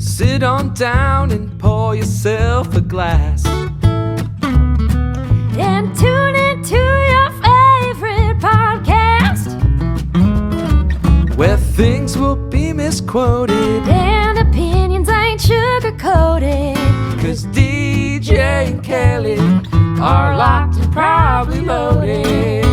Sit on down and pour yourself a glass. And tune into your favorite podcast, where things will be misquoted and opinions ain't sugar-coated. 'Cause DJ and Kelly are locked and probably loaded.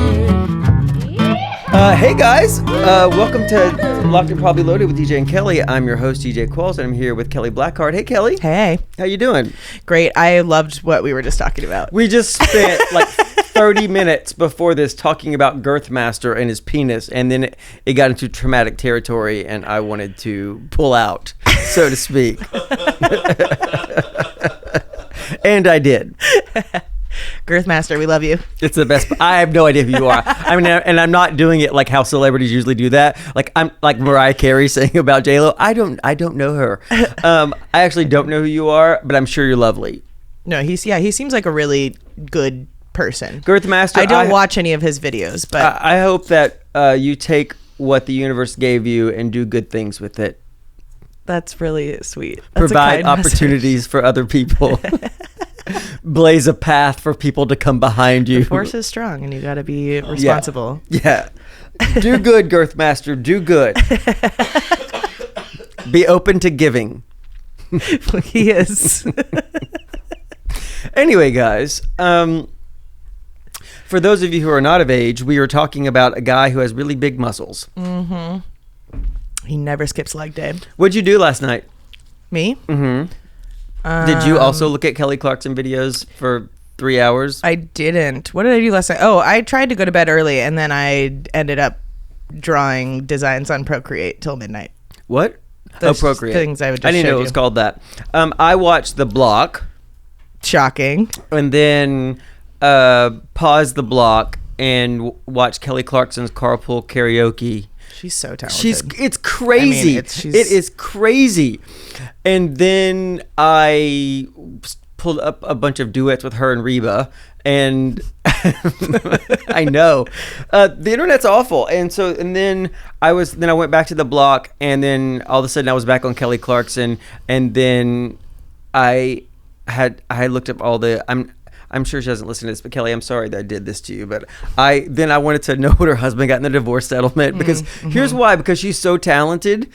Hey guys, welcome to Locked and Probably Loaded with DJ and Kelly. I'm your host, DJ Qualls, and I'm here with Kelly Blackheart. Hey Kelly. Hey. How you doing? Great. I loved what we were just talking about. We just spent like 30 minutes before this talking about Girthmaster and his penis, and then it got into traumatic territory, and I wanted to pull out, so to speak. And I did. Girthmaster, we love you. It's the best. I have no idea who you are. I mean, and I'm not doing it like how celebrities usually do that. Like I'm like Mariah Carey saying about J-Lo. I don't know her. I actually don't know who you are, but I'm sure you're lovely. No, he seems like a really good person. Girthmaster. I don't watch any of his videos, but I hope that you take what the universe gave you and do good things with it. That's really sweet. That's Provide opportunities for other people. Blaze a path for people to come behind you. The force is strong, and you got to be responsible. Yeah. Do good, Girthmaster. Do good. Be open to giving. He is. Anyway, guys, for those of you who are not of age, we were talking about a guy who has really big muscles. Mm-hmm. He never skips leg day. What'd you do last night? Me? Mm-hmm. Did you also look at Kelly Clarkson videos for 3 hours? I didn't. What did I do last night? Oh, I tried to go to bed early, and then I ended up drawing designs on Procreate till midnight. What? Procreate. Things I would just I didn't know it was called that. I watched The Block. Shocking. And then paused The Block and watched Kelly Clarkson's Carpool Karaoke. She's so talented. It's crazy. It is crazy. And then I pulled up a bunch of duets with her and Reba, and I know the internet's awful. And then I went back to The Block, and then all of a sudden I was back on Kelly Clarkson, and then I looked up all the I'm sure she doesn't listen to this, but Kelly, I'm sorry that I did this to you. But I wanted to know what her husband got in the divorce settlement, because here's why: because she's so talented,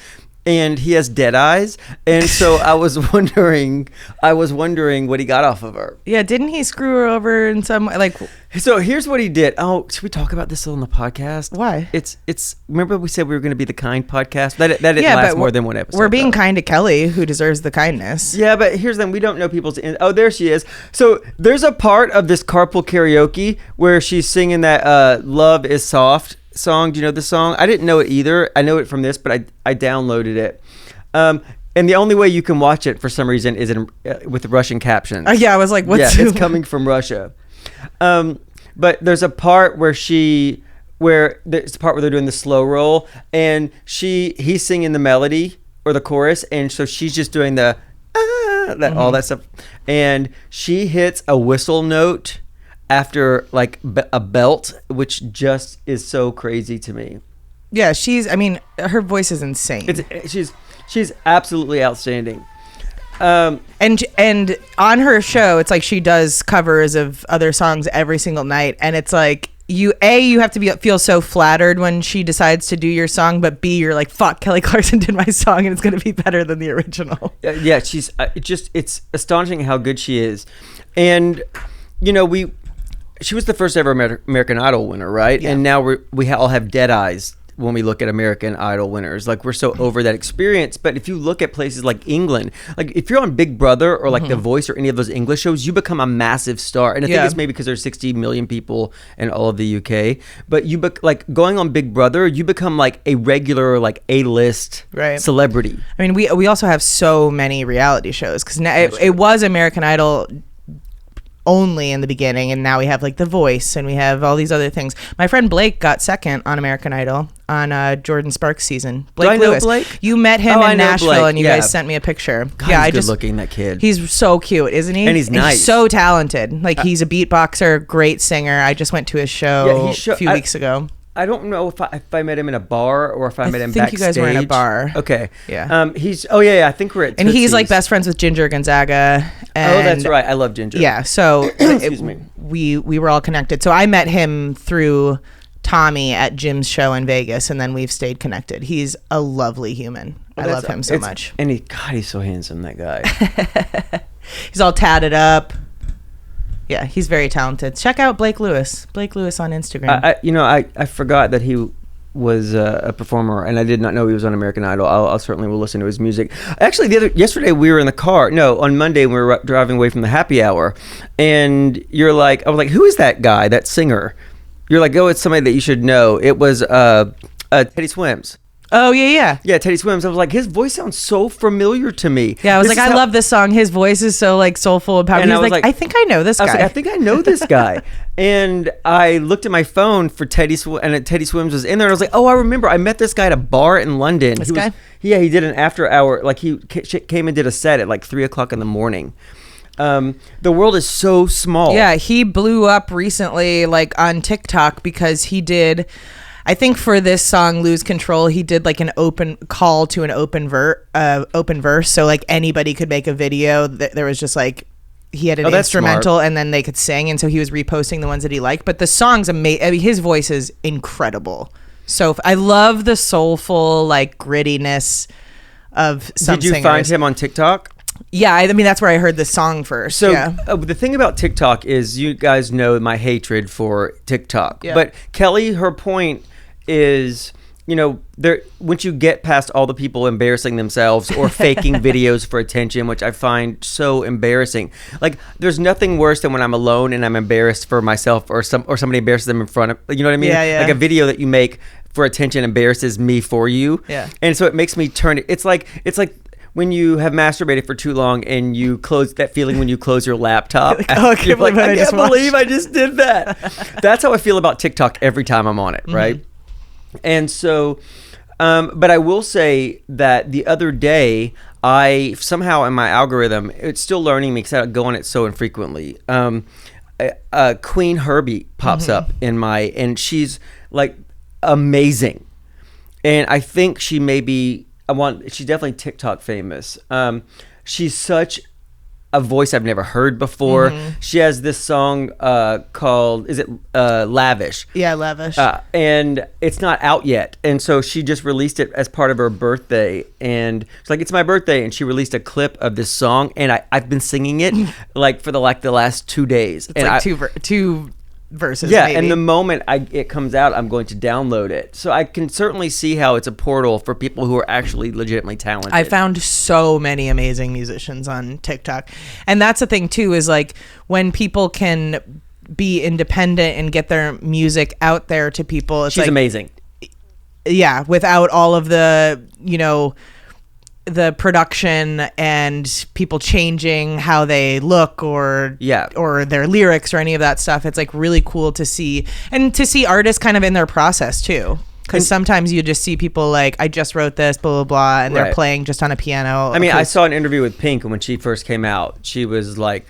and he has dead eyes, and so I was wondering what he got off of her. Yeah, didn't he screw her over in some like? So here's what he did. Oh, should we talk about this on the podcast? Why? It's. Remember we said we were going to be the kind podcast. That didn't last more than one episode. We're being kind to Kelly, who deserves the kindness. Yeah, but here's the thing: we don't know people's. Oh, there she is. So there's a part of this Carpool Karaoke where she's singing that "Love Is Soft" song. Do you know the song? I didn't know it either. I know it from this, but I downloaded it. And the only way you can watch it for some reason is with Russian captions. Yeah, I was like, what's it's coming from Russia. But there's a part where there's a part where they're doing the slow roll, and he's singing the melody or the chorus, and so she's just doing the all that stuff, and she hits a whistle note after like a belt, which just is so crazy to me. Yeah, her voice is insane. She's absolutely outstanding. And on her show, it's like she does covers of other songs every single night, and it's like you have to feel so flattered when she decides to do your song, but B, you're like, fuck, Kelly Clarkson did my song, and it's gonna be better than the original. Yeah, she's it's astonishing how good she is, and she was the first ever American Idol winner, right? Yeah. And now we all have dead eyes when we look at American Idol winners. Like, we're so over that experience. But if you look at places like England, like if you're on Big Brother or like The Voice or any of those English shows, you become a massive star. And I think it's maybe because there's 60 million people in all of the UK. But like going on Big Brother, you become like a regular, like A-list celebrity. I mean, we also have so many reality shows, because now it was American Idol only in the beginning, and now we have like The Voice, and we have all these other things. My friend Blake got second on American Idol on Jordan Sparks' season. Blake Lewis. Blake? You met him in Nashville, and you guys sent me a picture. God, he's good looking, that kid. He's so cute, isn't he? And he's nice. He's so talented. Like, he's a beatboxer, great singer. I just went to his show a few weeks ago. I don't know if I met him in a bar or if I met him backstage. I think you guys were in a bar. Okay. Yeah. I think we're at And he's like Tootsie's. best friends with Ginger Gonzaga. Oh, that's right. I love Ginger. Yeah. So Excuse me. we were all connected. So I met him through Tommy at Jim's show in Vegas, and then we've stayed connected. He's a lovely human. I love him so much. And he's so handsome, that guy. He's all tatted up. Yeah, he's very talented. Check out Blake Lewis. Blake Lewis on Instagram. I forgot that he was a performer, and I did not know he was on American Idol. I'll certainly will listen to his music. Actually, yesterday we were in the car. No, on Monday we were driving away from the happy hour, and I was like, who is that guy? That singer? You're like, oh, it's somebody that you should know. It was Teddy Swims. Oh, yeah. Yeah, Teddy Swims. I was like, his voice sounds so familiar to me. Yeah, I was I love this song. His voice is so like soulful and powerful. He's like, I think I know this guy. I was like, I think I know this guy. And I looked at my phone for Teddy Swims, and Teddy Swims was in there. And I was like, oh, I remember. I met this guy at a bar in London. This guy? Yeah, he did an after hour. Like, he came and did a set at like 3 o'clock in the morning. The world is so small. Yeah, he blew up recently, like on TikTok, because he did... I think for this song, Lose Control, he did like an open call to an open verse. So like anybody could make a video. There was just like, he had an instrumental and then they could sing. And so he was reposting the ones that he liked. But the song's amazing. I mean, his voice is incredible. So I love the soulful, like grittiness of some Did you singers. find him on TikTok? Yeah, I mean, that's where I heard the song first. So yeah. The thing about TikTok is, you guys know my hatred for TikTok. Yeah. But Kelly, her point is, once you get past all the people embarrassing themselves or faking videos for attention, which I find so embarrassing. Like, there's nothing worse than when I'm alone and I'm embarrassed for myself, or somebody embarrasses them in front of, you know what I mean? Yeah. Like a video that you make for attention embarrasses me for you. Yeah. And so it makes me turn it. It's like when you have masturbated for too long and you close that feeling when you close your laptop. I can't believe I just did that. That's how I feel about TikTok every time I'm on it, right? And so, but I will say that the other day, I somehow in my algorithm, it's still learning me because I go on it so infrequently. Queen Herbie pops up and she's like amazing. And I think she may be, she's definitely TikTok famous. She's such a voice I've never heard before. She has this song called, is it Lavish? Yeah, Lavish. And it's not out yet. And so she just released it as part of her birthday. And it's like, it's my birthday. And she released a clip of this song. And I've been singing it like for the last 2 days. It's like two verses. Yeah, maybe. and the moment it comes out, I'm going to download it. So I can certainly see how it's a portal for people who are actually legitimately talented. I found so many amazing musicians on TikTok. And that's the thing too, is like when people can be independent and get their music out there to people. It's She's like, amazing. Yeah, without all of the, the production and people changing how they look or their lyrics or any of that stuff. It's like really cool to see, and to see artists kind of in their process too. Because sometimes you just see people like, I just wrote this, blah, blah, blah, and they're playing just on a piano. I mean, I saw an interview with Pink when she first came out. She was like,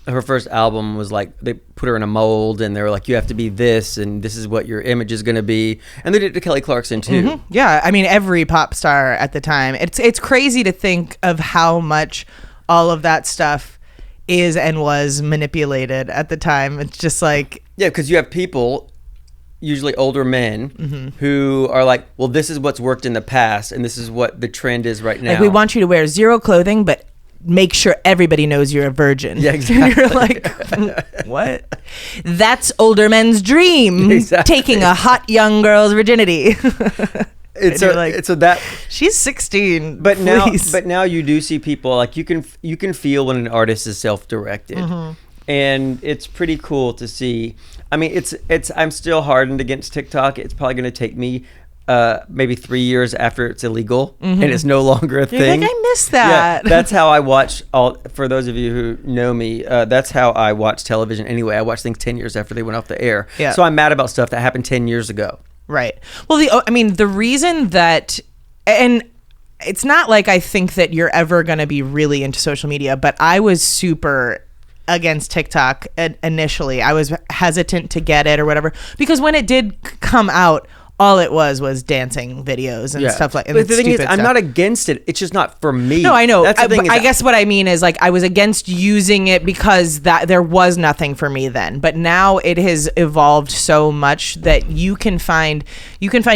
her first album was like, they put her in a mold and they were like, you have to be this and this is what your image is going to be. And they did it to Kelly Clarkson too. Yeah, I mean, every pop star at the time. It's crazy to think of how much all of that stuff is and was manipulated at the time. It's just like... Yeah, because you have people, usually older men, who are like, well, this is what's worked in the past and this is what the trend is right now. Like, we want you to wear zero clothing, but make sure everybody knows you're a virgin. Yeah, exactly. You're like, what? That's older men's dream. Exactly. Taking a hot young girl's virginity. So that she's 16. But please. now you do see people like you can feel when an artist is self-directed, and it's pretty cool to see. I mean, it's I'm still hardened against TikTok. It's probably going to take me maybe 3 years after it's illegal and it's no longer a thing. Like, I missed that. Yeah, that's how I watch for those of you who know me, that's how I watch television anyway. I watch things 10 years after they went off the air. Yeah. So I'm mad about stuff that happened 10 years ago. Right. Well, the reason that, and it's not like I think that you're ever going to be really into social media, but I was super against TikTok initially. I was hesitant to get it or whatever, because when it did come out, all it was dancing videos and stuff like. And but the thing is, I'm stuff. not against it. It's just not for me. No, I know. That's the thing. I guess what I mean is like I was against using it because that there was nothing for me then. But now it has evolved so much that you can find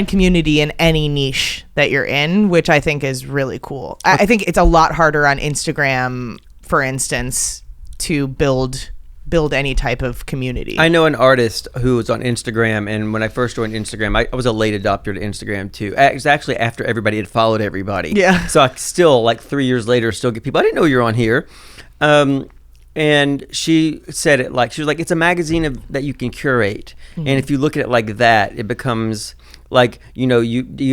community in any niche that you're in, which I think is really cool. I think it's a lot harder on Instagram, for instance, to build any type of community. I know an artist who was on Instagram, and when I first joined Instagram, I was a late adopter to Instagram too. It was actually after everybody had followed everybody. Yeah. So I still, like 3 years later, still get people. I didn't know you were on here. And she said it like, she was like, it's a magazine that you can curate. Mm-hmm. And if you look at it like that, it becomes like, you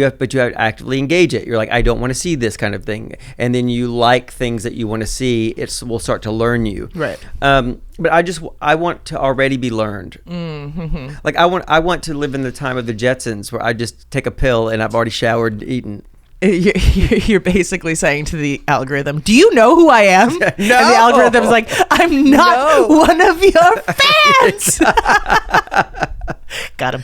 have to actively engage it. You're like, I don't want to see this kind of thing. And then you like things that you want to see. It will start to learn you. Right. But I want to already be learned. Mm-hmm. Like I want to live in the time of the Jetsons where I just take a pill and I've already showered and eaten. You're basically saying to the algorithm, do you know who I am? No. And the algorithm's like, I'm not one of your fans. Got him.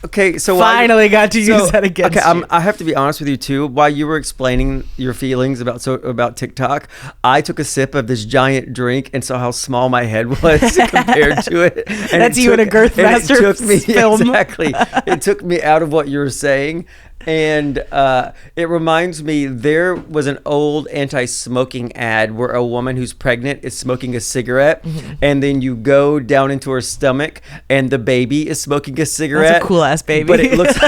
Okay, so finally got to use that against you. I have to be honest with you too. While you were explaining your feelings about TikTok, I took a sip of this giant drink and saw how small my head was compared to it. And that's you in a Girthmaster film. Exactly. It took me out of what you were saying. And it reminds me, there was an old anti-smoking ad where a woman who's pregnant is smoking a cigarette, and then you go down into her stomach and the baby is smoking a cigarette. That's a cool ass baby. But it looks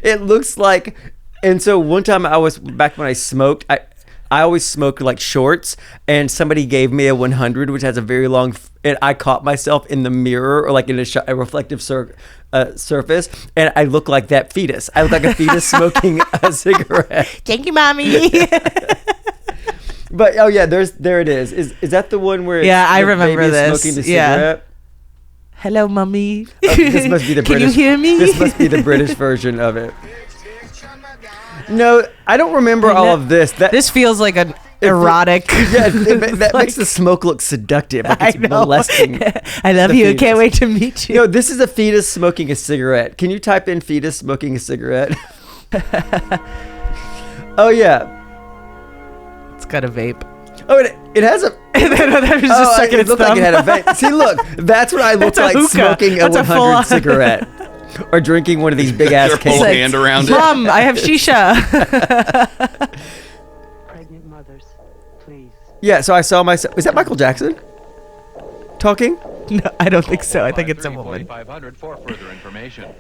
it looks like. And so one time back when I smoked, I always smoked like shorts, and somebody gave me a 100, which has a very long, and I caught myself in the mirror or like in a reflective surface, and I look like that fetus. I look like a fetus smoking a cigarette. Thank you, mommy. But there it is. Is that the one where? Yeah, I remember this. Smoking the cigarette. Hello, mommy. This must be the Can British. you hear me? This must be the British version of it. No, I don't remember all of this. This feels like an erotic. That makes the smoke look seductive. Like it's molesting. I love you. I can't wait to meet you. No, this is a fetus smoking a cigarette. Can you type in fetus smoking a cigarette? Oh yeah. It's got a vape. Oh, it has a. That was just sucking it its looked thumb. like it had a vape. See, look, that's what I look like smoking a 100 cigarette. Or drinking one of these big ass Your cakes. whole hand around it. Mom, I have shisha. Pregnant mothers, please. Yeah, so I saw myself. Is that Michael Jackson talking? No, I don't think so. I think it's a woman. 4500 for further information.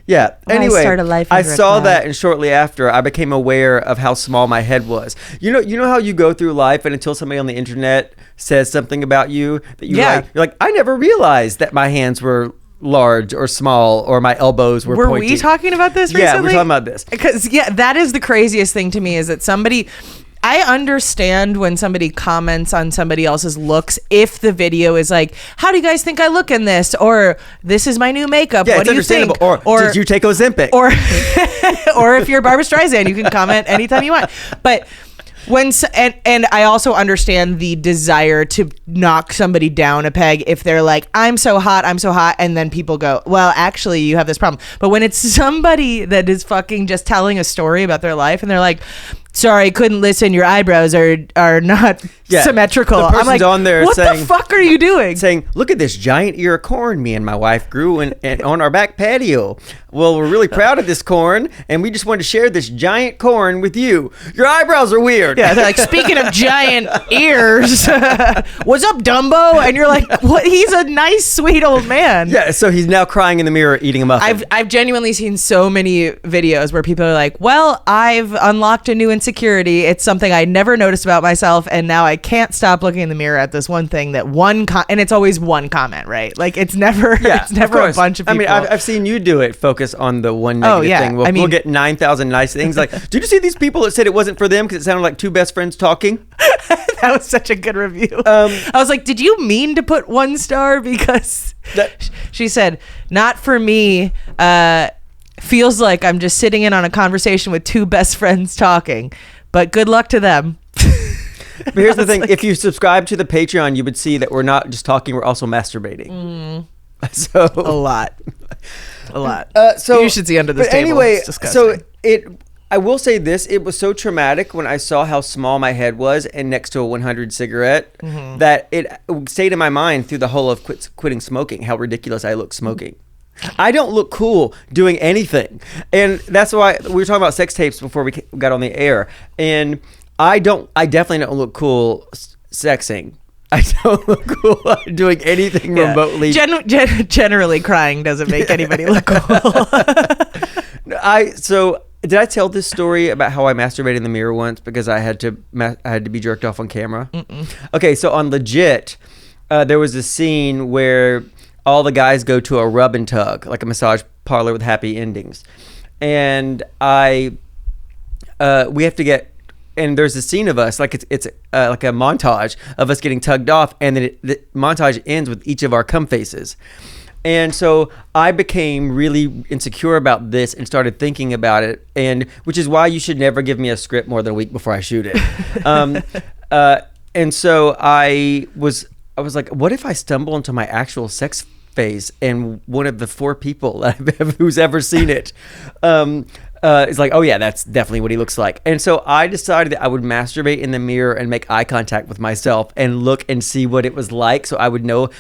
Yeah. I Anyway, start a life I under a saw cloud. that, and shortly after, I became aware of how small my head was. You know how you go through life, and until somebody on the internet says something about you, that you're like, I never realized that my hands were large or small, or my elbows were pointy. We talking about this recently? Yeah, we're talking about this. Because that is the craziest thing to me, is that I understand when somebody comments on somebody else's looks if the video is like, how do you guys think I look in this? Or this is my new makeup. Yeah, what it's do you think? understandable. Or did you take Ozempic? Or or if you're Barbara Streisand, you can comment anytime you want. But and I also understand the desire to knock somebody down a peg if they're like, I'm so hot, and then people go, well, actually you have this problem. But when it's somebody that is fucking just telling a story about their life and they're like, sorry, couldn't listen, your eyebrows are not symmetrical. The person's I'm like, on there what saying, the fuck are you doing? Saying, look at this giant ear of corn me and my wife grew and on our back patio. Well, we're really proud of this corn, and we just wanted to share this giant corn with you. Your eyebrows are weird. Yeah, they're like, speaking of giant ears, what's up, Dumbo? And you're like, what? He's a nice, sweet old man. Yeah, so he's now crying in the mirror eating a muffin. I've genuinely seen so many videos where people are like, well, I've unlocked a new insecurity. It's something I never noticed about myself, and now I can't stop looking in the mirror at this one thing that and it's always one comment, right? Like it's never a bunch of people. I mean, I've seen you do it. Focus on the one negative thing. We'll get 9,000 nice things. Like, did you see these people that said it wasn't for them because it sounded like two best friends talking? That was such a good review. I was like, did you mean to put 1 star? Because she said, not for me. Feels like I'm just sitting in on a conversation with two best friends talking, but good luck to them. But here's the thing. If you subscribe to the Patreon, you would see that we're not just talking, we're also masturbating. So A lot. So You should see under this but table. Anyway, It's disgusting. so I will say this: it was so traumatic when I saw how small my head was and next to a 100 cigarette that it stayed in my mind through the whole of quitting smoking. How ridiculous I look smoking. I don't look cool doing anything, and that's why we were talking about sex tapes before we got on the air. And I definitely don't look cool sexing. I don't look cool doing anything remotely. Generally, crying doesn't make anybody look cool. Did I tell this story about how I masturbated in the mirror once because I had to be jerked off on camera? Okay, so on Legit, there was a scene where all the guys go to a rub and tug, like a massage parlor with happy endings, and we have to get. And there's a scene of us, like it's like a montage of us getting tugged off, and then the montage ends with each of our cum faces. And so I became really insecure about this and started thinking about it, and which is why you should never give me a script more than a week before I shoot it. And so I was like, what if I stumble into my actual sex phase and one of the 4 people who's ever seen it is like, oh yeah, that's definitely what he looks like. And so I decided that I would masturbate in the mirror and make eye contact with myself and look and see what it was like, so I would know,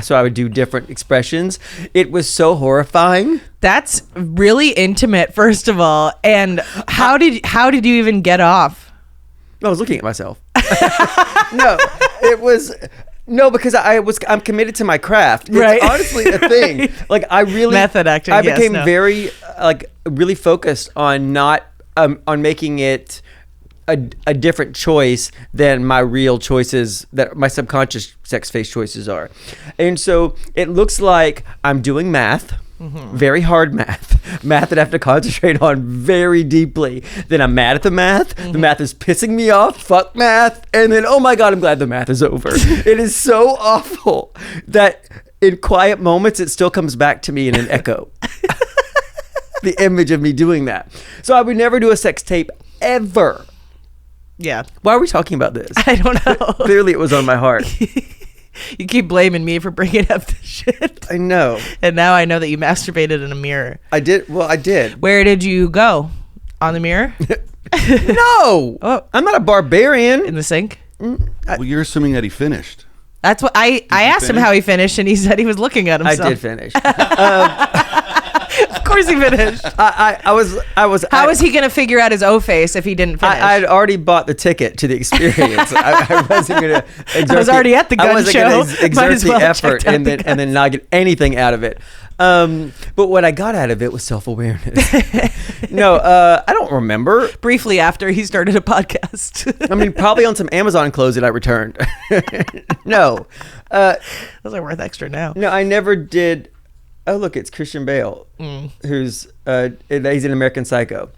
so I would do different expressions. It was so horrifying. That's really intimate, first of all. And how did you even get off? I was looking at myself. No, because I'm committed to my craft. It's Right. honestly a thing. Like I really Method acting, I yes, became no. very really focused on not on making it a different choice than my real choices, that my subconscious sex face choices are. And so it looks like I'm doing math. Very hard math that I have to concentrate on very deeply. Then I'm mad at the math. The math is pissing me off. Fuck math. And then, oh my God, I'm glad the math is over. It is so awful that in quiet moments, it still comes back to me in an echo. The image of me doing that. So I would never do a sex tape ever. Yeah. Why are we talking about this? I don't know. Clearly it was on my heart. You keep blaming me for bringing up this shit. I know. And now I know that you masturbated in a mirror. I did. Well, I did. Where did you go? On the mirror? No. Oh. I'm not a barbarian. In the sink? Well, you're assuming that he finished. That's what I asked him finish? how he finished, and he said he was looking at I himself. did finish. Of course he finished. I was. How was he going to figure out his O face if he didn't finish? I had already bought the ticket to the experience. I wasn't going to exert. I was already at the gun I wasn't show. going to Might exert as well the have checked effort out and the then not get anything out of it. But what I got out of it was self-awareness. No, I don't remember. Briefly after he started a podcast. I mean, probably on some Amazon clothes that I returned. No, Those are worth extra now. no, I never did. Oh, look, it's Christian Bale, who's he's an American Psycho.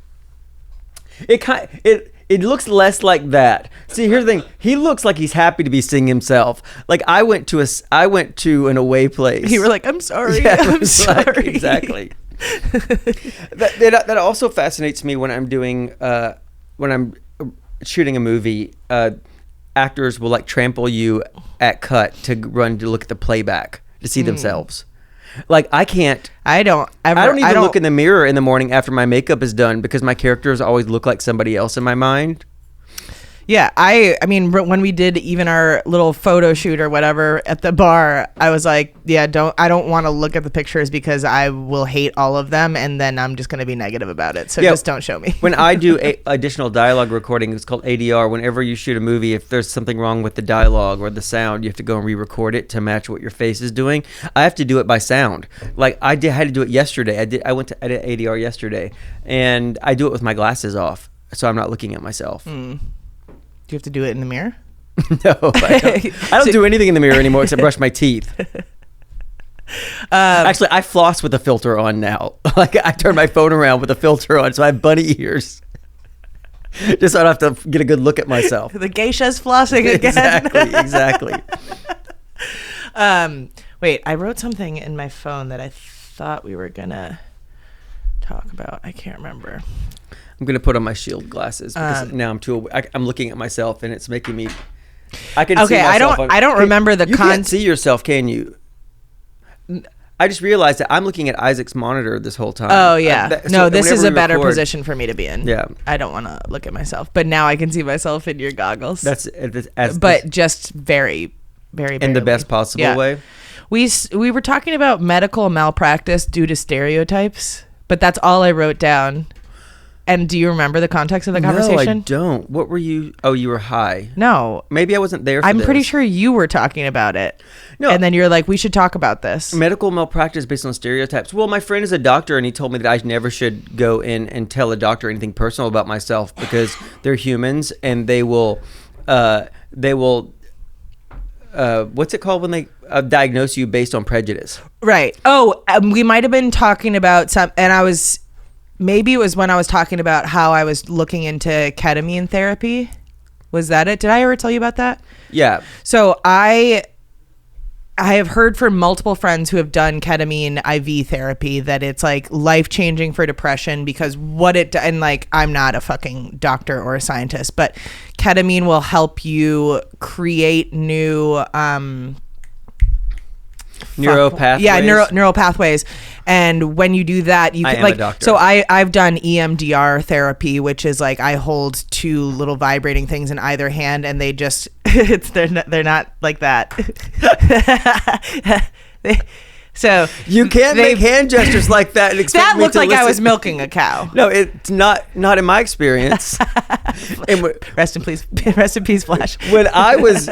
It looks less like that. See, here's the thing. He looks like he's happy to be seeing himself. Like I went to an away place. You were like, I'm sorry. Yeah, I'm like, sorry. exactly. That also fascinates me when I'm doing when I'm shooting a movie. Actors will like trample you at cut to run to look at the playback to see themselves. Like I can't. I don't even look in the mirror in the morning after my makeup is done because my characters always look like somebody else in my mind. Yeah, I mean, when we did even our little photo shoot or whatever at the bar, I was like, yeah, I don't want to look at the pictures because I will hate all of them, and then I'm just going to be negative about it. So just don't show me. When I do additional dialogue recording, it's called ADR. Whenever you shoot a movie, if there's something wrong with the dialogue or the sound, you have to go and re-record it to match what your face is doing. I have to do it by sound. Like I had to do it yesterday. I went to edit ADR yesterday, and I do it with my glasses off, so I'm not looking at myself. Do you have to do it in the mirror? No, I don't do anything in the mirror anymore except brush my teeth. Actually, I floss with a filter on now. Like I turn my phone around with a filter on, so I have bunny ears. Just so I don't have to get a good look at myself. The geisha's flossing again. Exactly. Wait, I wrote something in my phone that I thought we were gonna talk about. I can't remember. I'm gonna put on my shield glasses because now I'm looking at myself and it's making me. I can. Okay, see myself I don't remember the You can't see yourself, can you? I just realized that I'm looking at Isaac's monitor this whole time. Oh yeah. This is whenever a we better record- position for me to be in. Yeah. I don't want to look at myself, but now I can see myself in your goggles. But just very, very in the barely. best possible way. We were talking about medical malpractice due to stereotypes, but that's all I wrote down. And do you remember the context of the conversation? No, I don't. What were you? Oh, you were high. No. Maybe I wasn't there for I'm pretty this. sure you were talking about it. No. And then you're like, we should talk about this. Medical malpractice based on stereotypes. Well, my friend is a doctor, and he told me that I never should go in and tell a doctor anything personal about myself because they're humans and they will what's it called when they diagnose you based on prejudice? Right. Oh, we might have been talking about maybe it was when I was talking about how I was looking into ketamine therapy. Was that it? Did I ever tell you about that? Yeah. So I have heard from multiple friends who have done ketamine IV therapy that it's like life-changing for depression because and like I'm not a fucking doctor or a scientist, but ketamine will help you create new neural pathways. Yeah, neural pathways. And when you do that, you I can am a doctor. So I've done EMDR therapy, which is like I hold two little vibrating things in either hand, and they just they're not like that. So you can't make hand gestures like that and expect that me looked to like I listen. was milking a cow. No, it's not in my experience. Rest in peace, Flash. When I was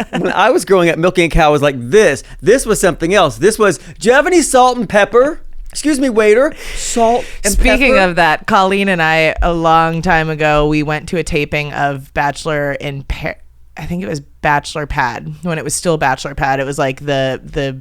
growing up, milking a cow was like this. This was something else. This was, do you have any salt and pepper? Excuse me, waiter. Salt and Speaking pepper? of that, Colleen and I, a long time ago, we went to a taping of Bachelor in I think it was Bachelor Pad. When it was still Bachelor Pad, it was like the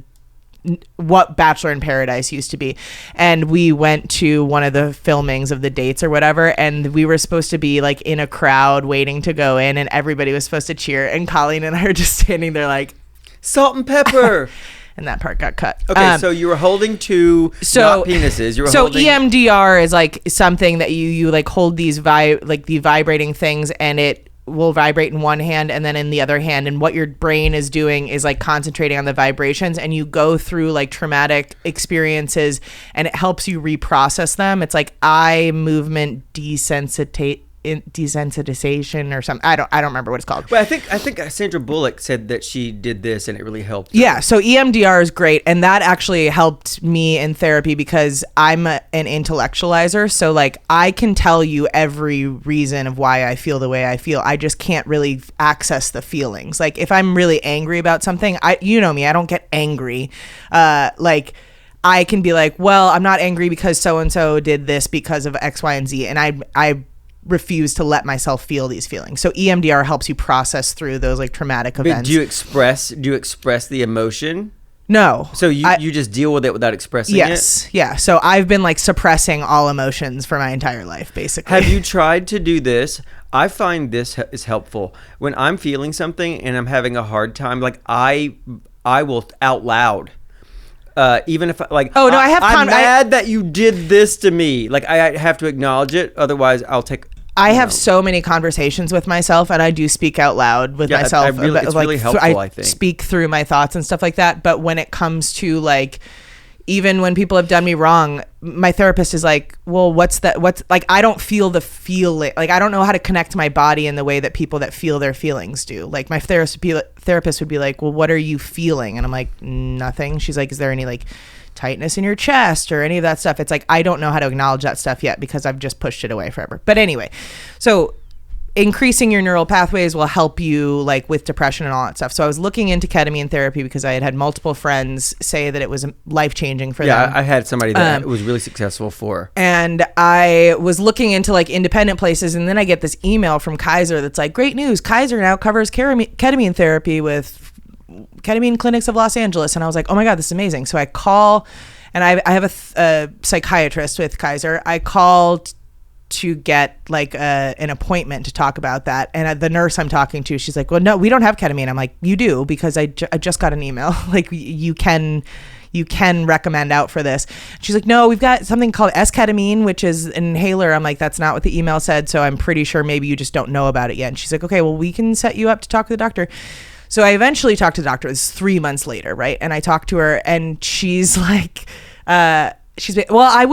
what Bachelor in Paradise used to be, and we went to one of the filmings of the dates or whatever, and we were supposed to be like in a crowd waiting to go in, and everybody was supposed to cheer, and Colleen and I are just standing there like salt and pepper. And that part got cut. Okay, so you were holding two not penises. You were holding... EMDR is like something that you like hold these the vibrating things, and it will vibrate in one hand and then in the other hand, and what your brain is doing is like concentrating on the vibrations, and you go through like traumatic experiences and it helps you reprocess them. It's like eye movement desensitization or something. I don't remember what it's called. But I think Sandra Bullock said that she did this and it really helped her. Yeah, so EMDR is great, and that actually helped me in therapy because I'm an intellectualizer, so like I can tell you every reason of why I feel the way I feel. I just can't really access the feelings. Like if I'm really angry about something, you know me, I don't get angry. Like I can be like, well, I'm not angry because so and so did this because of X, Y, and Z, and I refuse to let myself feel these feelings. So EMDR helps you process through those like traumatic events. But do you express the emotion? No. So you just deal with it without expressing it? Yes. Yeah. So I've been like suppressing all emotions for my entire life, basically. Have you tried to do this? I find this is helpful. When I'm feeling something and I'm having a hard time, like I will out loud. Even if like, oh no, I'm mad that you did this to me. Like I have to acknowledge it, otherwise I'll take. I have so many conversations with myself, and I do speak out loud with myself. It's really helpful. I think speak through my thoughts and stuff like that. But when it comes to like, even when people have done me wrong, my therapist is like, well, what's like, I don't feel the feeling. Like, I don't know how to connect my body in the way that people that feel their feelings do. Like my therapist would be like, well, what are you feeling? And I'm like, nothing. She's like, is there any like tightness in your chest or any of that stuff? It's like, I don't know how to acknowledge that stuff yet because I've just pushed it away forever. But anyway, so increasing your neural pathways will help you like with depression and all that stuff. So I was looking into ketamine therapy because I had multiple friends say that it was life-changing for them. Yeah, I had somebody that it was really successful for. And I was looking into like independent places, and then I get this email from Kaiser that's like, great news, Kaiser now covers ketamine therapy with Ketamine Clinics of Los Angeles. And I was like, oh my God, this is amazing. So I call, and I have a psychiatrist with Kaiser. I called to get like an appointment to talk about that, and the nurse I'm talking to, she's like, well, no, we don't have ketamine. I'm like, you do, because I just got an email like you can recommend out for this. She's like, no, we've got something called S-ketamine, which is an inhaler. I'm like, that's not what the email said, so I'm pretty sure maybe you just don't know about it yet. And she's like, okay, well, we can set you up to talk to the doctor. So I eventually talked to the doctor. It was 3 months later, right? And I talked to her, and she's like, she's been, well, I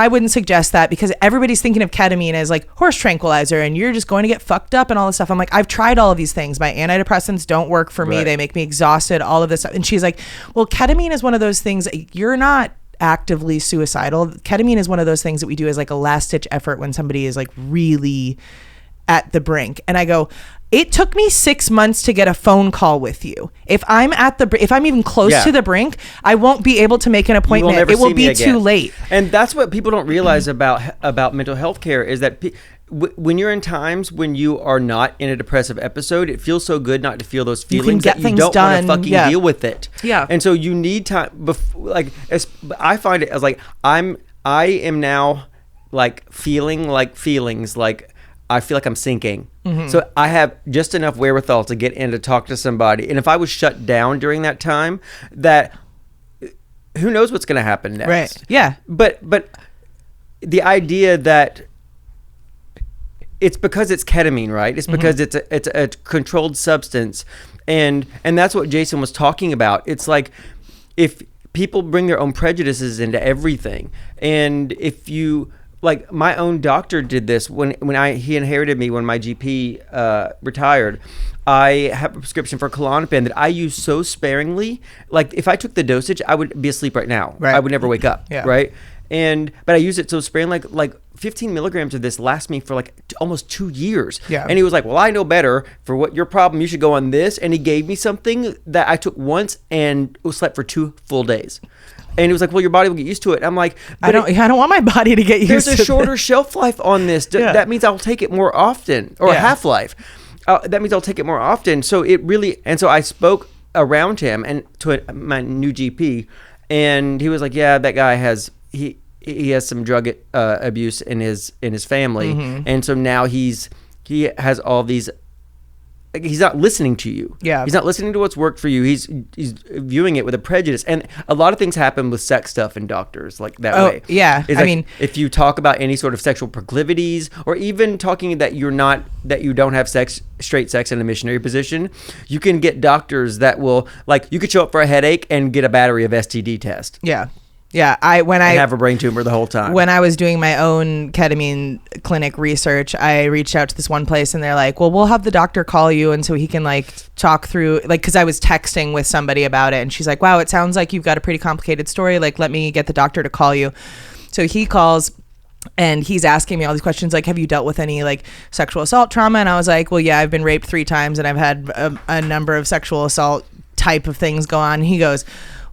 wouldn't suggest that because everybody's thinking of ketamine as like horse tranquilizer and you're just going to get fucked up and all this stuff. I'm like, I've tried all of these things. My antidepressants don't work for me. Right. They make me exhausted, all of this stuff. And she's like, well, ketamine is one of those things, you're not actively suicidal. Ketamine is one of those things that we do as like a last ditch effort when somebody is like really at the brink. And I go, it took me 6 months to get a phone call with you. If I'm if I'm even close to the brink, I won't be able to make an appointment. It will be too late. And that's what people don't realize about mental health care is that when you're in times when you are not in a depressive episode, it feels so good not to feel those feelings get that you things don't want to done. fucking Yeah. deal with it. Yeah. And so you need time. I find it as like I am now like feeling like feelings like. I feel like I'm sinking. Mm-hmm. So I have just enough wherewithal to get in to talk to somebody. And if I was shut down during that time, that who knows what's going to happen next. Right. Yeah. But the idea that it's because it's ketamine, right? It's because it's a controlled substance. And that's what Jason was talking about. It's like if people bring their own prejudices into everything, and if you... Like my own doctor did this when he inherited me when my GP retired. I have a prescription for Klonopin that I use so sparingly. Like if I took the dosage, I would be asleep right now. Right. I would never wake up. Yeah. Right. But I use it so sparingly. Like 15 milligrams of this lasts me for like almost 2 years. Yeah. And he was like, "Well, I know better for what your problem. You should go on this." And he gave me something that I took once and slept for 2 full days. And he was like, "Well, your body will get used to it." I'm like, I don't want my body to get used to it. There's a shorter shelf life on this. Yeah. That means I'll take it more often, or Yeah. half-life. That means I'll take it more often. So it really, and so I spoke around him and to my new GP, and he was like, "Yeah, that guy has he has some drug abuse in his family, and so now he has all these." He's not listening to you. Yeah. He's not listening to what's worked for you. He's viewing it with a prejudice. And a lot of things happen with sex stuff in doctors like that way. Yeah. It's I like, mean, if you talk about any sort of sexual proclivities or even talking that you don't have straight sex in a missionary position, you can get doctors that will, like, you could show up for a headache and get a battery of STD test. Yeah. Yeah, I have a brain tumor the whole time. When I was doing my own ketamine clinic research, I reached out to this one place and they're like, "Well, we'll have the doctor call you and so he can like talk through like cuz I was texting with somebody about it and she's like, "Wow, it sounds like you've got a pretty complicated story. Like let me get the doctor to call you." So he calls and he's asking me all these questions like, "Have you dealt with any like sexual assault trauma?" And I was like, "Well, yeah, I've been raped 3 times and I've had a number of sexual assault type of things go on." And he goes,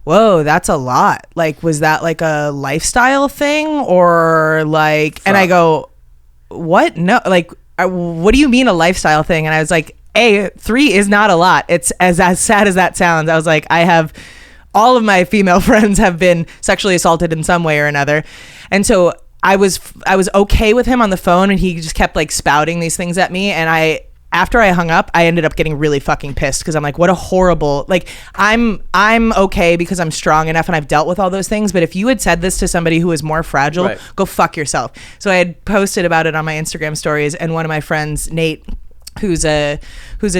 "Whoa, that's a lot. Like, was that like a lifestyle thing or like," and I go, "What? No, like, what do you mean a lifestyle thing?" And I was like, 3 is not a lot. It's as sad as that sounds. I was like, I have, all of my female friends have been sexually assaulted in some way or another. And so I was okay with him on the phone and he just kept like spouting these things at me. And after I hung up, I ended up getting really fucking pissed because I'm like, what a horrible, like, I'm okay because I'm strong enough and I've dealt with all those things. But if you had said this to somebody who is more fragile, Right. Go fuck yourself. So I had posted about it on my Instagram stories and one of my friends, Nate, who's a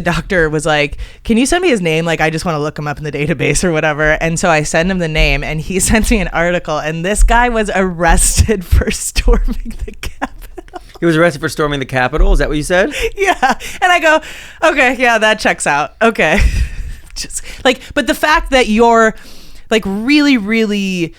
doctor, was like, "Can you send me his name? Like, I just want to look him up in the database or whatever." And so I send him the name and he sends me an article and this guy was arrested for storming the Capitol. He was arrested for storming the Capitol. Is that what you said? Yeah. And I go, okay, yeah, that checks out. Okay. Just like, but the fact that you're like really, really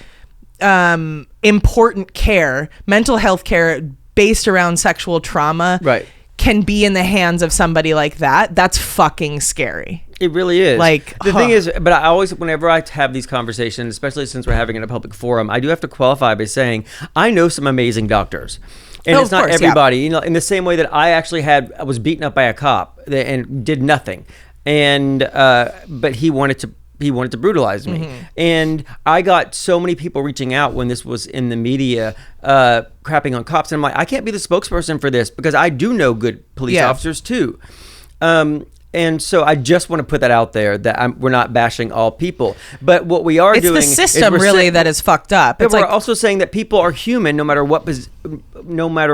important care, mental health care based around sexual trauma, Right. can be in the hands of somebody like that, that's fucking scary. It really is. Like, the thing is, but I always, whenever I have these conversations, especially since we're having it in a public forum, I do have to qualify by saying I know some amazing doctors. And Oh, it's of not course, everybody, you know, in the same way that I was beaten up by a cop and did nothing. And, but he wanted to brutalize me. Mm-hmm. And I got so many people reaching out when this was in the media, crapping on cops. And I'm like, I can't be the spokesperson for this because I do know good police Yeah. officers too. And so I just want to put that out there that we're not bashing all people, but what we are It's doing the system is really that is fucked up. But It's we're like, also saying that people are human no matter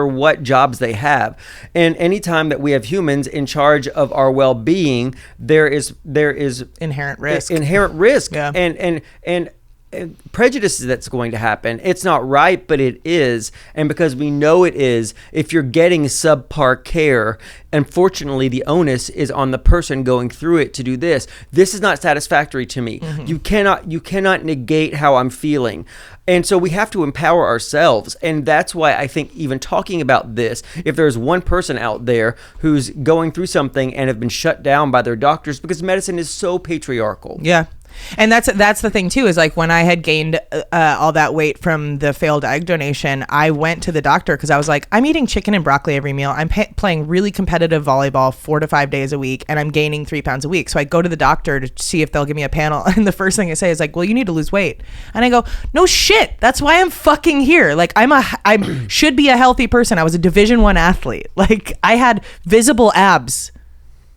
what jobs they have, and anytime that we have humans in charge of our well-being, there is inherent risk. Inherent risk, Yeah. and prejudice that's going to happen. It's not right, but it is. And because we know it is, if you're getting subpar care, unfortunately, the onus is on the person going through it to do this. This is not satisfactory to me. You cannot negate how I'm feeling. And so we have to empower ourselves. And that's why I think even talking about this, if there's one person out there who's going through something and have been shut down by their doctors because medicine is so patriarchal. Yeah. And that's the thing too, is like when I had gained all that weight from the failed egg donation, I went to the doctor because I was like, I'm eating chicken and broccoli every meal. I'm playing really competitive volleyball 4 to 5 days a week, and I'm gaining 3 pounds a week. So I go to the doctor to see if they'll give me a panel. And the first thing they say is like, well, you need to lose weight. And I go, no shit. That's why I'm fucking here. Like I should be a healthy person. I was a Division I athlete. Like I had visible abs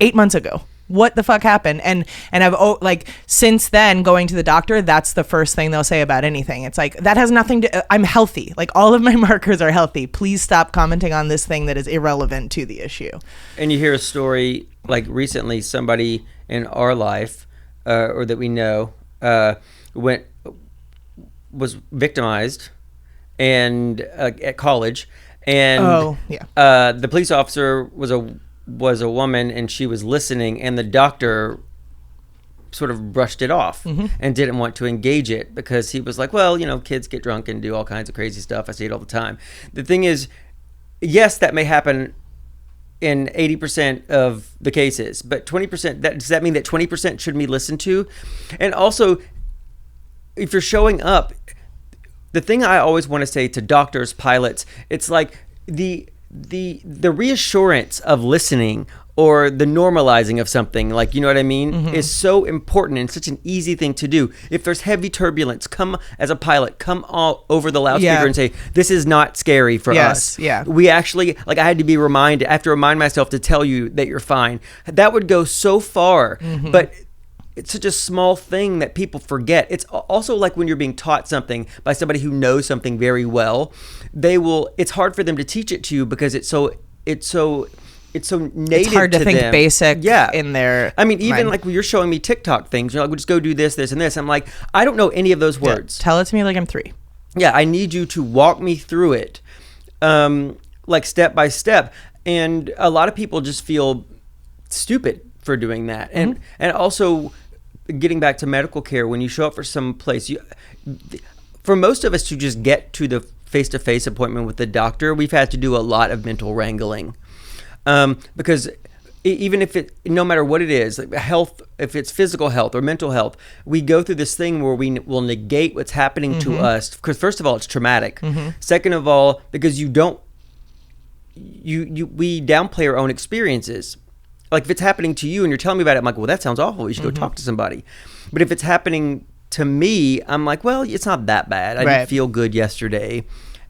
8 months ago. What the fuck happened? And I've like since then going to the doctor, that's the first thing they'll say about anything. It's like, that has nothing to, I'm healthy. Like all of my markers are healthy. Please stop commenting on this thing that is irrelevant to the issue. And you hear a story like recently, somebody in our life or that we know was victimized and at college, and the police officer was a woman, and she was listening, and the doctor sort of brushed it off and didn't want to engage it because he was like, well, kids get drunk and do all kinds of crazy stuff. I see it all the time. The thing is, yes, that may happen in 80% of the cases, but 20%, does that mean that 20% shouldn't be listened to? And also, if you're showing up, the thing I always want to say to doctors, pilots, it's like the reassurance of listening or the normalizing of something, like, you know what I mean, is so important and such an easy thing to do. If there's heavy turbulence, come as a pilot, come all over the loudspeaker and say, this is not scary for us. Yeah. We actually, like, I had to I have to remind myself to tell you that you're fine. That would go so far, but it's such a small thing that people forget. It's also like when you're being taught something by somebody who knows something very well, it's hard for them to teach it to you because it's so native. It's hard to think them. Basic in their I mean, even mind. like when you're showing me TikTok things, you're like, we'll just go do this, this, and this. I'm like, I don't know any of those words. Tell it to me like I'm 3. Yeah, I need you to walk me through it, like step by step. And a lot of people just feel stupid for doing that. And also, getting back to medical care, when you show up for some place, for most of us to just get to the face-to-face appointment with the doctor, we've had to do a lot of mental wrangling, because even if no matter what it is, like health, if it's physical health or mental health, we go through this thing where we will negate what's happening to us, because first of all, it's traumatic. Second of all, because we downplay our own experiences. Like if it's happening to you and you're telling me about it, I'm like, well, that sounds awful. You should go talk to somebody. But if it's happening to me, I'm like, well, it's not that bad. I didn't feel good yesterday.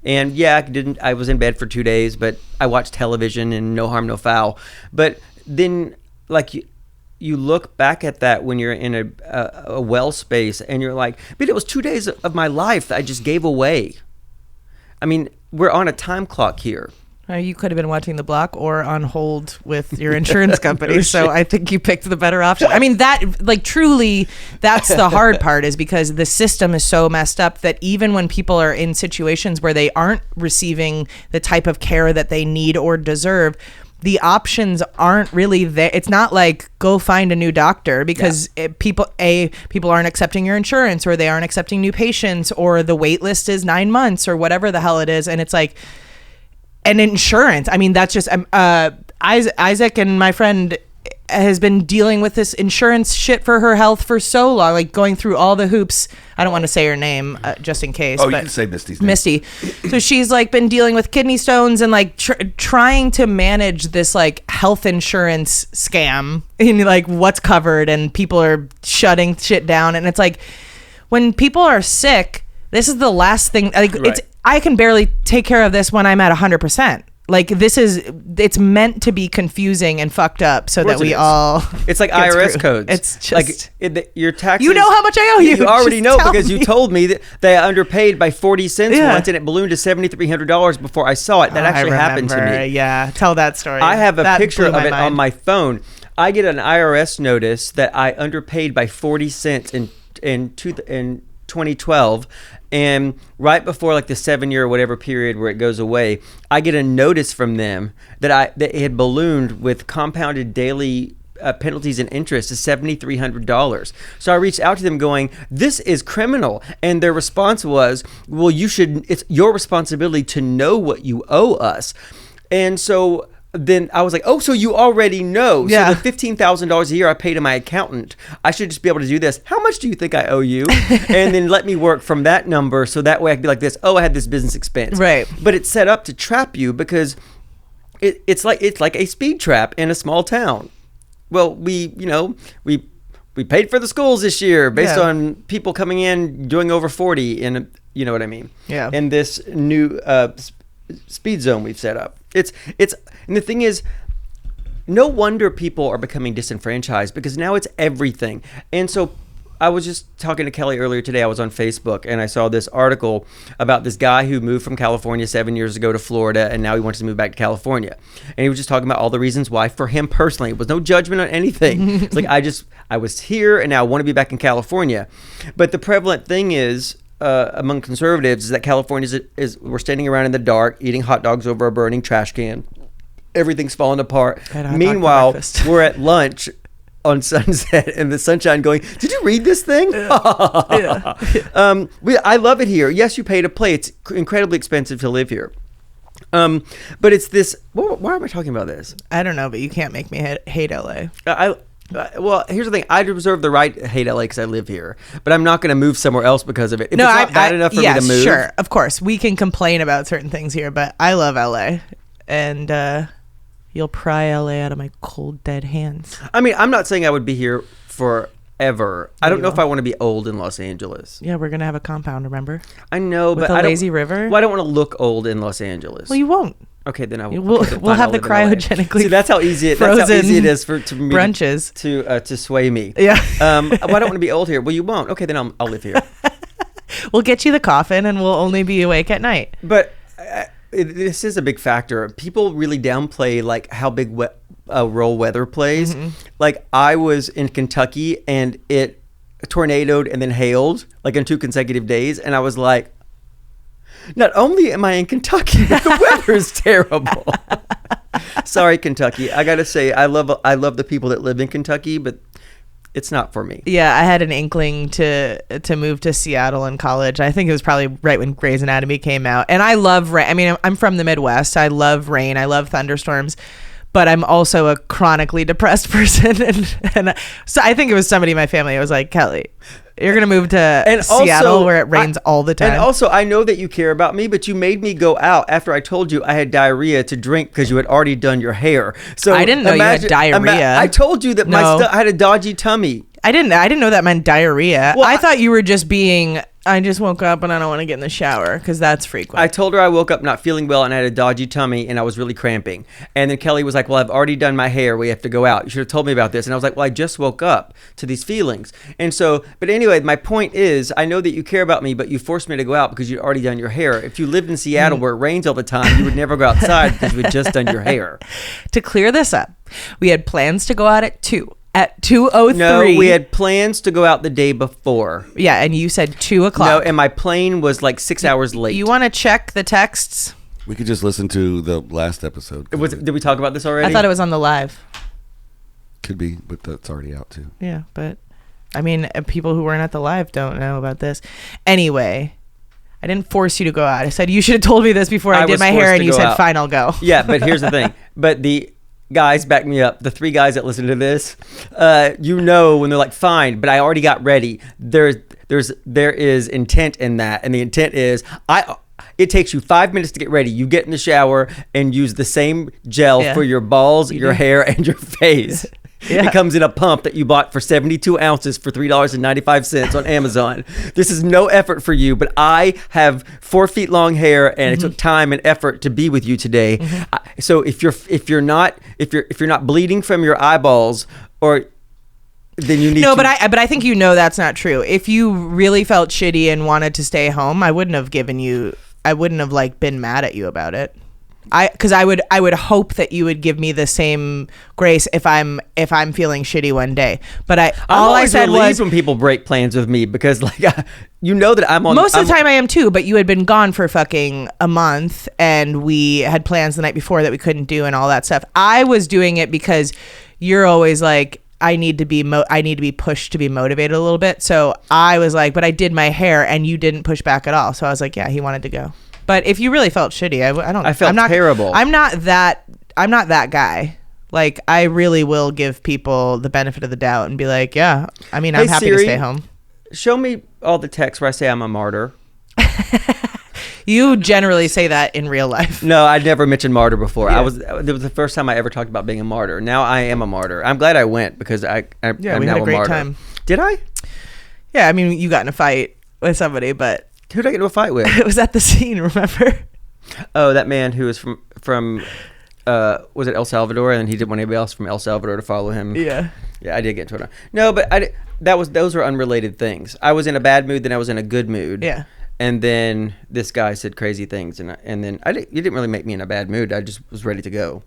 And yeah, I was in bed for 2 days, but I watched television and no harm, no foul. But then like you look back at that when you're in a well space and you're like, but it was 2 days of my life that I just gave away. I mean, we're on a time clock here. You could have been watching The Block or on hold with your insurance company. So I think you picked the better option. I mean, that, like, truly, that's the hard part, is because the system is so messed up that even when people are in situations where they aren't receiving the type of care that they need or deserve, the options aren't really there. It's not like go find a new doctor, because people aren't accepting your insurance, or they aren't accepting new patients, or the wait list is 9 months, or whatever the hell it is. And it's like, and insurance, I mean, that's just Isaac and my friend has been dealing with this insurance shit for her health for so long, like going through all the hoops. I don't want to say her name just in case. Oh, you can say Misty's name. Misty. So she's like been dealing with kidney stones and like trying to manage this like health insurance scam, and like what's covered, and people are shutting shit down. And it's like, when people are sick, this is the last thing. Like I can barely take care of this when I'm at 100%. Like it's meant to be confusing and fucked up so that we all. It's like IRS codes. It's just like your taxes. You know how much I owe you. You already know, because you told me that I underpaid by 40 cents once, and it ballooned to $7,300 before I saw it. That actually happened to me. Yeah, tell that story. I have a picture of it on my phone. I get an IRS notice that I underpaid by 40 cents in 2012, and right before like the 7-year or whatever period where it goes away, I get a notice from them that it had ballooned with compounded daily penalties and interest to $7,300. So I reached out to them going, this is criminal. And their response was, well, it's your responsibility to know what you owe us. And so then I was like, oh, so you already know. Yeah. So the $15,000 a year I pay to my accountant, I should just be able to do this. How much do you think I owe you? And then let me work from that number. So that way I can be like this, oh, I had this business expense. Right. But it's set up to trap you because it's like a speed trap in a small town. Well, we paid for the schools this year based on people coming in doing over 40 in, you know what I mean? Yeah. In this new speed zone we've set up. And the thing is, no wonder people are becoming disenfranchised because now it's everything. And so I was just talking to Kelly earlier today. I was on Facebook and I saw this article about this guy who moved from California 7 years ago to Florida, and now he wants to move back to California. And he was just talking about all the reasons why for him personally. It was no judgment on anything. It's like, I was here and now I want to be back in California. But the prevalent thing is, among conservatives, is that California we're standing around in the dark, eating hot dogs over a burning trash can. Everything's falling apart. Meanwhile, we're at lunch on Sunset and the sunshine going, did you read this thing? I love it here. Yes, you pay to play. It's incredibly expensive to live here. But it's this, why am I talking about this? I don't know, but you can't make me hate LA. Well, here's the thing. I reserve the right to hate LA because I live here, but I'm not going to move somewhere else because of it. If it's not bad enough for me to move. Sure, of course. We can complain about certain things here, but I love LA. And you'll pry LA out of my cold, dead hands. I mean, I'm not saying I would be here forever. I don't know if I want to be old in Los Angeles. Yeah, we're going to have a compound, remember? I know, With but a lazy river? Well, I don't want to look old in Los Angeles. Well, you won't. Okay, then I will. We'll have the cryogenically See, that's how easy it is for to me brunches to sway me. Yeah. Well, I don't want to be old here. Well, you won't. Okay, then I'll live here. We'll get you the coffin, and we'll only be awake at night. But this is a big factor. People really downplay like how big role weather plays. Mm-hmm. Like I was in Kentucky and it tornadoed and then hailed like in 2 consecutive days, and I was like, not only am I in Kentucky, but the weather is terrible. Sorry, Kentucky. I gotta say, I love the people that live in Kentucky, but it's not for me. Yeah, I had an inkling to move to Seattle in college. I think it was probably right when Grey's Anatomy came out. And I love rain. I mean, I'm from the Midwest. I love rain. I love thunderstorms. But I'm also a chronically depressed person. And so I think it was somebody in my family. I was like, Kelly, you're going to move to Seattle where it rains all the time. And also, I know that you care about me, but you made me go out after I told you I had diarrhea to drink because you had already done your hair. So I didn't know you had diarrhea. I told you that I had a dodgy tummy. I didn't know that meant diarrhea. Well, I thought you were just being, I just woke up and I don't want to get in the shower because that's frequent. I told her I woke up not feeling well and I had a dodgy tummy and I was really cramping. And then Kelly was like, well, I've already done my hair. We have to go out. You should have told me about this. And I was like, well, I just woke up to these feelings. And so, but anyway, my point is, I know that you care about me, but you forced me to go out because you'd already done your hair. If you lived in Seattle where it rains all the time, you would never go outside because you had just done your hair. To clear this up, we had plans to go out at 2. At 2:03. No, we had plans to go out the day before. Yeah, and you said 2 o'clock. No, and my plane was like 6 hours late. You want to check the texts? We could just listen to the last episode. Did we talk about this already? I thought it was on the live. Could be, but that's already out too. Yeah, but I mean, people who weren't at the live don't know about this. Anyway, I didn't force you to go out. I said you should have told me this before I did my hair, and you said, fine, I'll go. Yeah, but here's the thing. But the guys, back me up. The 3 guys that listen to this, when they're like, fine, but I already got ready. There is intent in that, and the intent is it takes you 5 minutes to get ready. You get in the shower and use the same gel for your balls, your hair, and your face. Yeah. It comes in a pump that you bought for 72 ounces for $3.95 on Amazon. This is no effort for you, but I have 4 feet long hair, and it took time and effort to be with you today. Mm-hmm. So if you're not bleeding from your eyeballs, or then you need but I think that's not true. If you really felt shitty and wanted to stay home, I wouldn't have been mad at you about it. because I would hope that you would give me the same grace if I'm feeling shitty one day. But all I said was when people break plans with me because like you know that I'm on most of the time I am too. But you had been gone for fucking a month, and we had plans the night before that we couldn't do, and all that stuff. I was doing it because you're always like, I need to be pushed to be motivated a little bit. So I was like, but I did my hair and you didn't push back at all. So I was like, yeah, he wanted to go. But if you really felt shitty, I felt terrible. I'm not that guy. Like, I really will give people the benefit of the doubt and be like, yeah, I mean, I'm happy Siri, to stay home. Show me all the texts where I say I'm a martyr. You generally say that in real life. No, I'd never mentioned martyr before. Yeah. It was the first time I ever talked about being a martyr. Now I am a martyr. I'm glad I went because I'm we now had a great martyr. time. Did I? Yeah, I mean, you got in a fight with somebody, but Who did I get into a fight with? it was at the scene, remember? Oh, that man who was from was it El Salvador, and he didn't want anybody else from El Salvador to follow him. Yeah. Yeah, I did get into it. No, but those were unrelated things. I was in a bad mood, then I was in a good mood. Yeah. And then this guy said crazy things, and then you didn't really make me in a bad mood. I just was ready to go.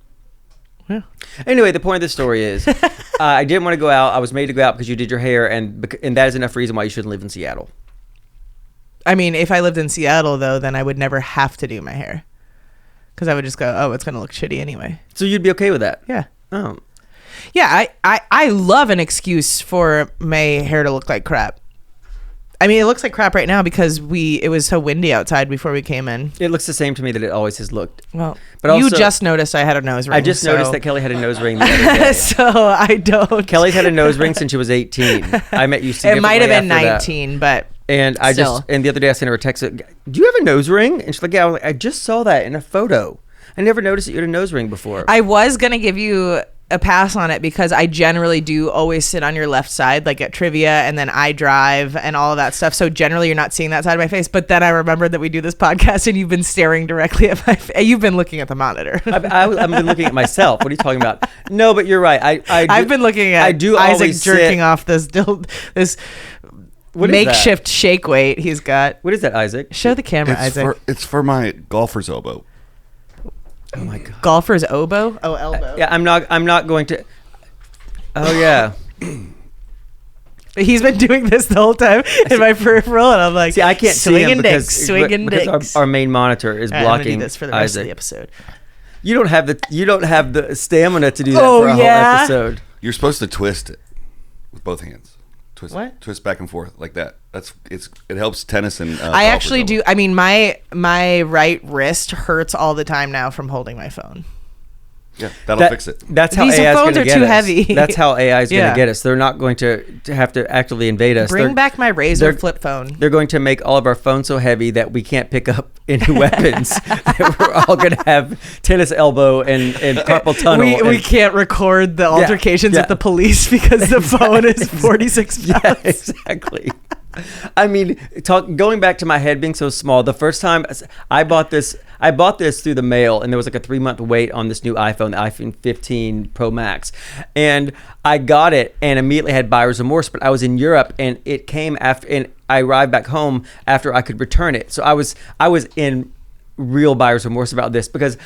Yeah. Anyway, the point of this story is, I didn't want to go out. I was made to go out because you did your hair, and that is enough reason why you shouldn't live in Seattle. I mean, if I lived in Seattle, though, then I would never have to do my hair. Because I would just go, oh, it's going to look shitty anyway. So you'd be okay with that? Yeah. Oh. Yeah, I love an excuse for my hair to look like crap. I mean, it looks like crap right now because it was so windy outside before we came in. It looks the same to me that it always has looked. Well, but you also, just noticed I had a nose ring. I just noticed that Kelly had a nose ring the other day. So I don't. Kelly's had a nose ring since she was 18. I met you It might have been after 19, but and still. And the other day I sent her a text. Do you have a nose ring? And she's like, yeah. I was like, I just saw that in a photo. I never noticed that you had a nose ring before. I was going to give you a pass on it because I generally do always sit on your left side, like at trivia, and then I drive and all of that stuff. So generally you're not seeing that side of my face. But then I remembered that we do this podcast and you've been staring directly at my face. You've been looking at the monitor. I've been looking at myself. What are you talking about? No, but you're right. I've been looking at Isaac jerking off this makeshift shake weight he's got. What is that, Isaac? Show the camera, Isaac. It's for my golfer's elbow. Oh my god. Golfer's oboe? Oh, elbow. Yeah, I'm not going to. Oh yeah. He's been doing this the whole time in my peripheral, and I'm like, see, I can't see him swinging because dicks. Our main monitor is blocking. I'm gonna do this for the rest Isaac. of the episode. You don't have the stamina to do that for a whole episode. You're supposed to twist it with both hands. Twist back and forth like that. It helps tennis and. I actually do. I mean, my right wrist hurts all the time now from holding my phone. Yeah, that'll fix it. That's how These AI is phones going to are get too us. heavy. That's how AI is going Yeah. to get us. They're not going to have to actively invade us. Bring back my Razr flip phone. They're going to make all of our phones so heavy that we can't pick up any weapons. That we're all going to have tennis elbow and carpal tunnel. We can't record the altercations with the police because the phone is 46 pounds. Yeah, exactly. I mean, going back to my head being so small, the first time I bought this through the mail, and there was like a 3-month wait on this new iPhone, the iPhone 15 Pro Max. And I got it and immediately had buyer's remorse, but I was in Europe and it came after, and I arrived back home after I could return it. So I was in real buyer's remorse about this because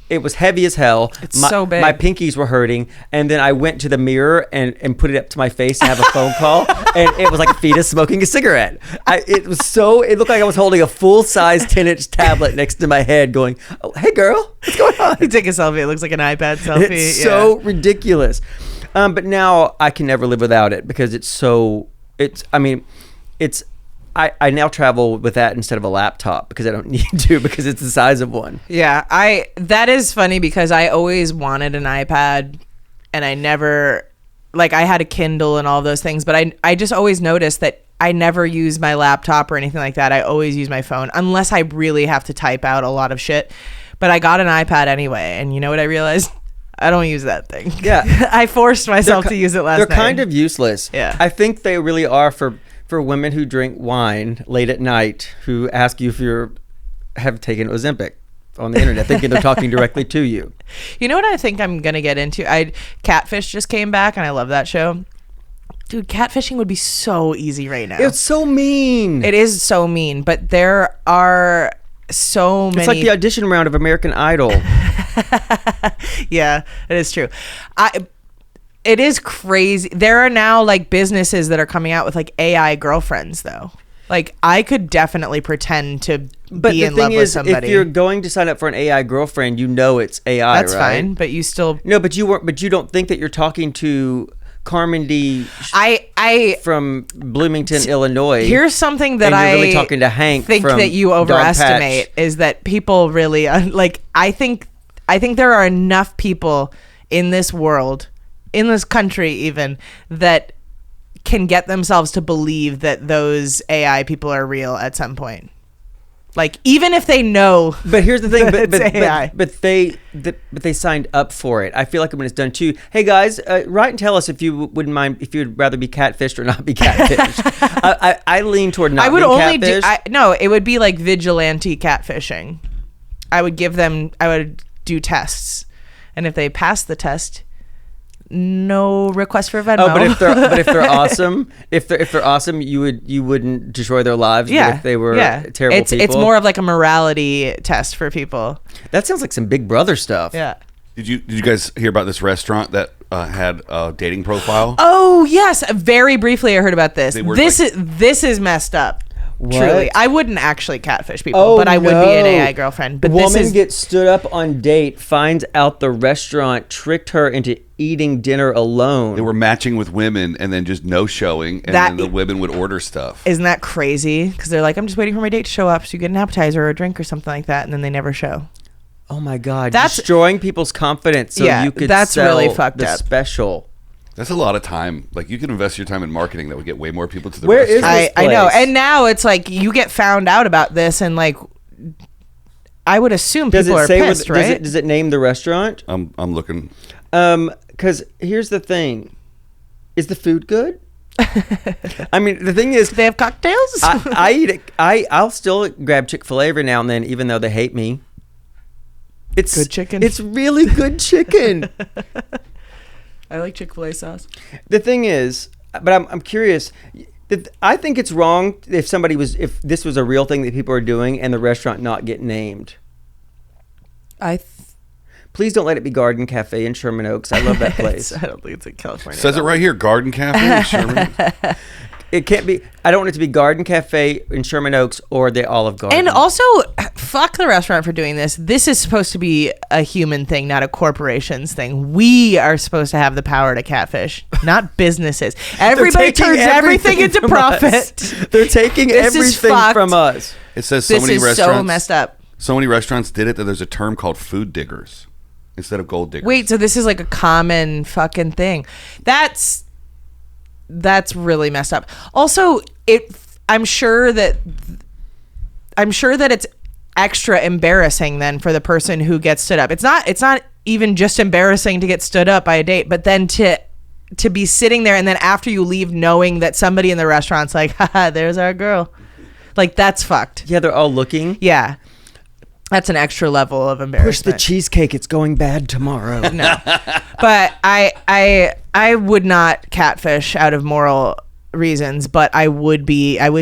it was heavy as hell. It's so big. My pinkies were hurting. And then I went to the mirror and put it up to my face to have a phone call. And it was like a fetus smoking a cigarette. It looked like I was holding a full-size 10-inch tablet next to my head going, oh, hey, girl, what's going on? You take a selfie. It looks like an iPad selfie. It's so ridiculous. But now I can never live without it because I now travel with that instead of a laptop because I don't need to because it's the size of one. Yeah, that is funny because I always wanted an iPad and I never, like, I had a Kindle and all those things, but I just always noticed that I never use my laptop or anything like that. I always use my phone unless I really have to type out a lot of shit. But I got an iPad anyway, and you know what I realized? I don't use that thing. Yeah. I forced myself to use it last night. They're kind of useless. Yeah. I think they really are for women who drink wine late at night who ask you if you have taken Ozempic on the internet thinking they're talking directly to you. You know what I think I'm going to get into? Catfish just came back and I love that show. Dude, catfishing would be so easy right now. It's so mean. It is so mean, but there are so many. It's like the audition round of American Idol. Yeah, it is true. It is crazy. There are now like businesses that are coming out with like AI girlfriends though. Like I could definitely pretend to be in love with somebody. If you're going to sign up for an AI girlfriend, you know it's AI, that's right? fine, but you still But you don't think that you're talking to Carmen D. I from Bloomington, Illinois. Here's something that and you're really talking to Hank. Think from that you Dog overestimate Patch. is that people really like. I think there are enough people in this world, in this country, even that can get themselves to believe that those AI people are real at some point. Like even if they know, But here's the thing, it's AI. but they signed up for it. I feel like when it's done too. Hey guys, write and tell us if you wouldn't mind if you'd rather be catfished or not be catfished. I lean toward not. I would being only do. catfished. No, it would be like vigilante catfishing. I would do tests, and if they pass the test, no request for Venmo. Oh, but if they're awesome, if they're awesome, you wouldn't destroy their lives. Yeah, but if they were terrible it's people. It's more of like a morality test for people. That sounds like some Big Brother stuff. Yeah. Did you guys hear about this restaurant that had a dating profile? Oh yes, very briefly I heard about this. They were This like- is messed up. What? Truly, I wouldn't actually catfish people, but I would be an AI girlfriend. But Woman this is gets stood up on date, finds out the restaurant tricked her into eating dinner alone. They were matching with women and then just no showing, and That- then the women would order stuff. Isn't that crazy? Because they're like, I'm just waiting for my date to show up, so you get an appetizer or a drink or something like that, and then they never show. Oh my God! That's- destroying people's confidence so Yeah, you could that's sell really fucked the up. special. That's a lot of time. Like you could invest your time in marketing that would get way more people to the Where is restaurant. this I know, place? and now it's like you get found out about this, and like I would assume Does people it are say? pissed, right? Does it name the restaurant? I'm looking. Because here's the thing: is the food good? I mean, the thing is, Do they have cocktails? I eat it. I'll still grab Chick-fil-A every now and then, even though they hate me. It's Good chicken? It's really good chicken. I like Chick-fil-A sauce. The thing is, but I'm curious. I think it's wrong if this was a real thing that people are doing and the restaurant not get named. Please don't let it be Garden Cafe in Sherman Oaks. I love that place. I don't think it's in California. Says it right here, Garden Cafe. Sherman. It can't be. I don't want it to be Garden Cafe in Sherman Oaks or the Olive Garden. And also, fuck the restaurant for doing this. This is supposed to be a human thing, not a corporation's thing. We are supposed to have the power to catfish, not businesses. Everybody taking turns everything into from profit. us. They're taking This is everything fucked. from us. It says so This many is restaurants. so messed up. So many restaurants did it that there's a term called food diggers instead of gold diggers. Wait, so this is like a common fucking thing. That's really messed up. Also, I'm sure that it's extra embarrassing then for the person who gets stood up. It's not even just embarrassing to get stood up by a date, but then to be sitting there and then after you leave knowing that somebody in the restaurant's like, haha, there's our girl. Like that's fucked. Yeah, they're all looking. Yeah. That's an extra level of Push embarrassment. the cheesecake. It's going bad tomorrow. No, but I would not catfish out of moral reasons, but I would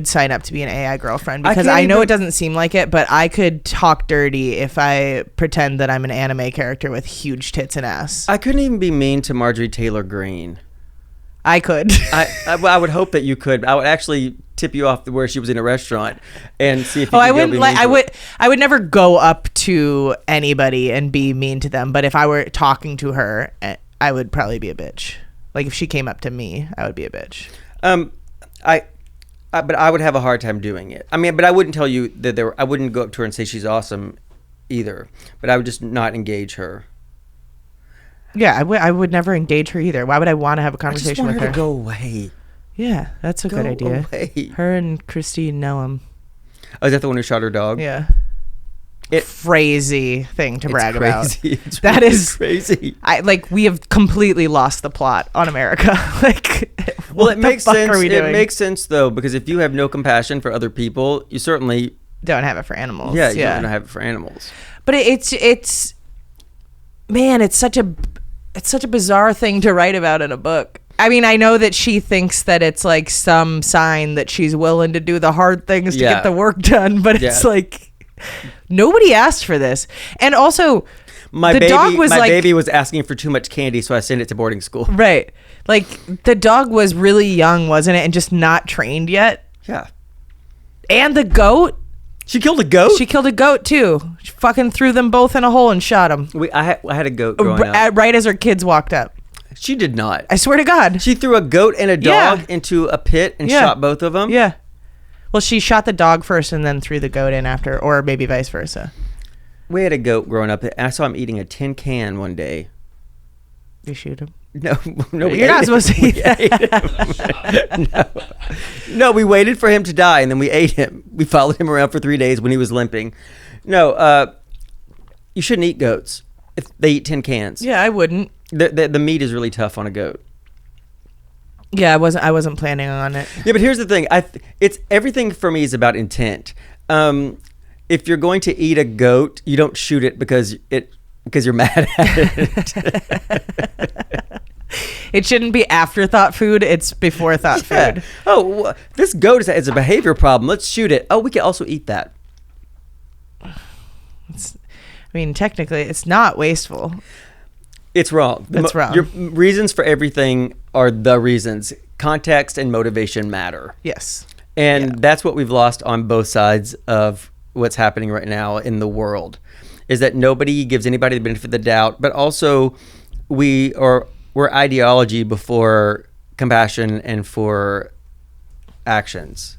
sign up to be an AI girlfriend because I know it doesn't seem like it, but I could talk dirty if I pretend that I'm an anime character with huge tits and ass. I couldn't even be mean to Marjorie Taylor Greene. I could. I would hope that you could. I would actually tip you off where she was in a restaurant and see if you Oh, could I go wouldn't be like. mean to her. I would never go up to anybody and be mean to them. But if I were talking to her, I would probably be a bitch. Like if she came up to me, I would be a bitch. But I would have a hard time doing it. I mean, but I wouldn't tell you that I wouldn't go up to her and say she's awesome either. But I would just not engage her. Yeah, I would never engage her either. Why would I want to have a I just conversation want with her her? to go away. Yeah, that's a good idea. Away. Her and Christine Noam. Oh, is that the one who shot her dog? Yeah. It- Crazy thing to brag about. It's That really is crazy. we have completely lost the plot on America. Like, Well, what it the makes fuck sense. Are we doing? It makes sense though, because if you have no compassion for other people, you certainly Don't have it for animals. you don't have it for animals. But it's man, it's such a bizarre thing to write about in a book. I mean, I know that she thinks that it's like some sign that she's willing to do the hard things to Yeah. get the work done, but it's Yeah. like Nobody asked for this. And also, My the dog was like, baby was asking for too much candy, so I sent it to boarding school. right. Like, the dog was really young, wasn't it? And just not trained yet. Yeah. And the goat. She killed a goat? She killed a goat, too. She fucking threw them both in a hole and shot them. I had a goat growing up. Right as her kids walked up. She did not. I swear to God. She threw a goat and a dog into a pit and shot both of them? Yeah. Well, she shot the dog first and then threw the goat in after, or maybe vice versa. We had a goat growing up. I saw him eating a tin can one day. You shoot him? No, You're not supposed to eat that. No, we waited for him to die and then we ate him. We followed him around for 3 days when he was limping. No, you shouldn't eat goats if they eat tin cans. Yeah, I wouldn't. The meat is really tough on a goat. Yeah, I wasn't planning on it. Yeah, but here's the thing. It's everything for me is about intent. If you're going to eat a goat, you don't shoot it because you're mad at it. It shouldn't be afterthought food. It's before thought food. Oh, this goat is a behavior problem. Let's shoot it. Oh, we can also eat that. Technically, it's not wasteful. It's wrong. It's wrong. Your reasons for everything are the reasons. Context and motivation matter. Yes. And that's what we've lost on both sides of what's happening right now in the world, is that nobody gives anybody the benefit of the doubt, but also we're ideology before compassion and for actions.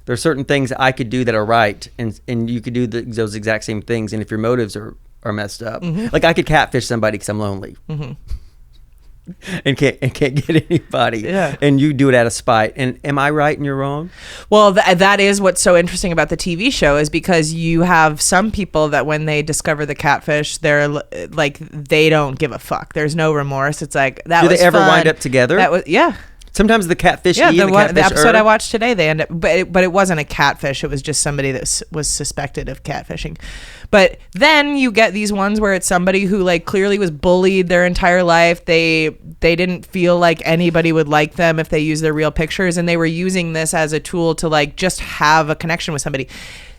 There are certain things I could do that are right, and you could do those exact same things, and if your motives are messed up, like I could catfish somebody because I'm lonely, and can't get anybody, and you do it out of spite. And am I right and you're wrong? Well, that is what's so interesting about the TV show, is because you have some people that when they discover the catfish, they're like, they don't give a fuck. There's no remorse. It's like, that was Do they ever fun. wind up together? That was Sometimes the catfish the catfish episode I watched today, they end up, but it wasn't a catfish. It was just somebody that was suspected of catfishing. But then you get these ones where it's somebody who like clearly was bullied their entire life. They didn't feel like anybody would like them if they used their real pictures, and they were using this as a tool to like just have a connection with somebody.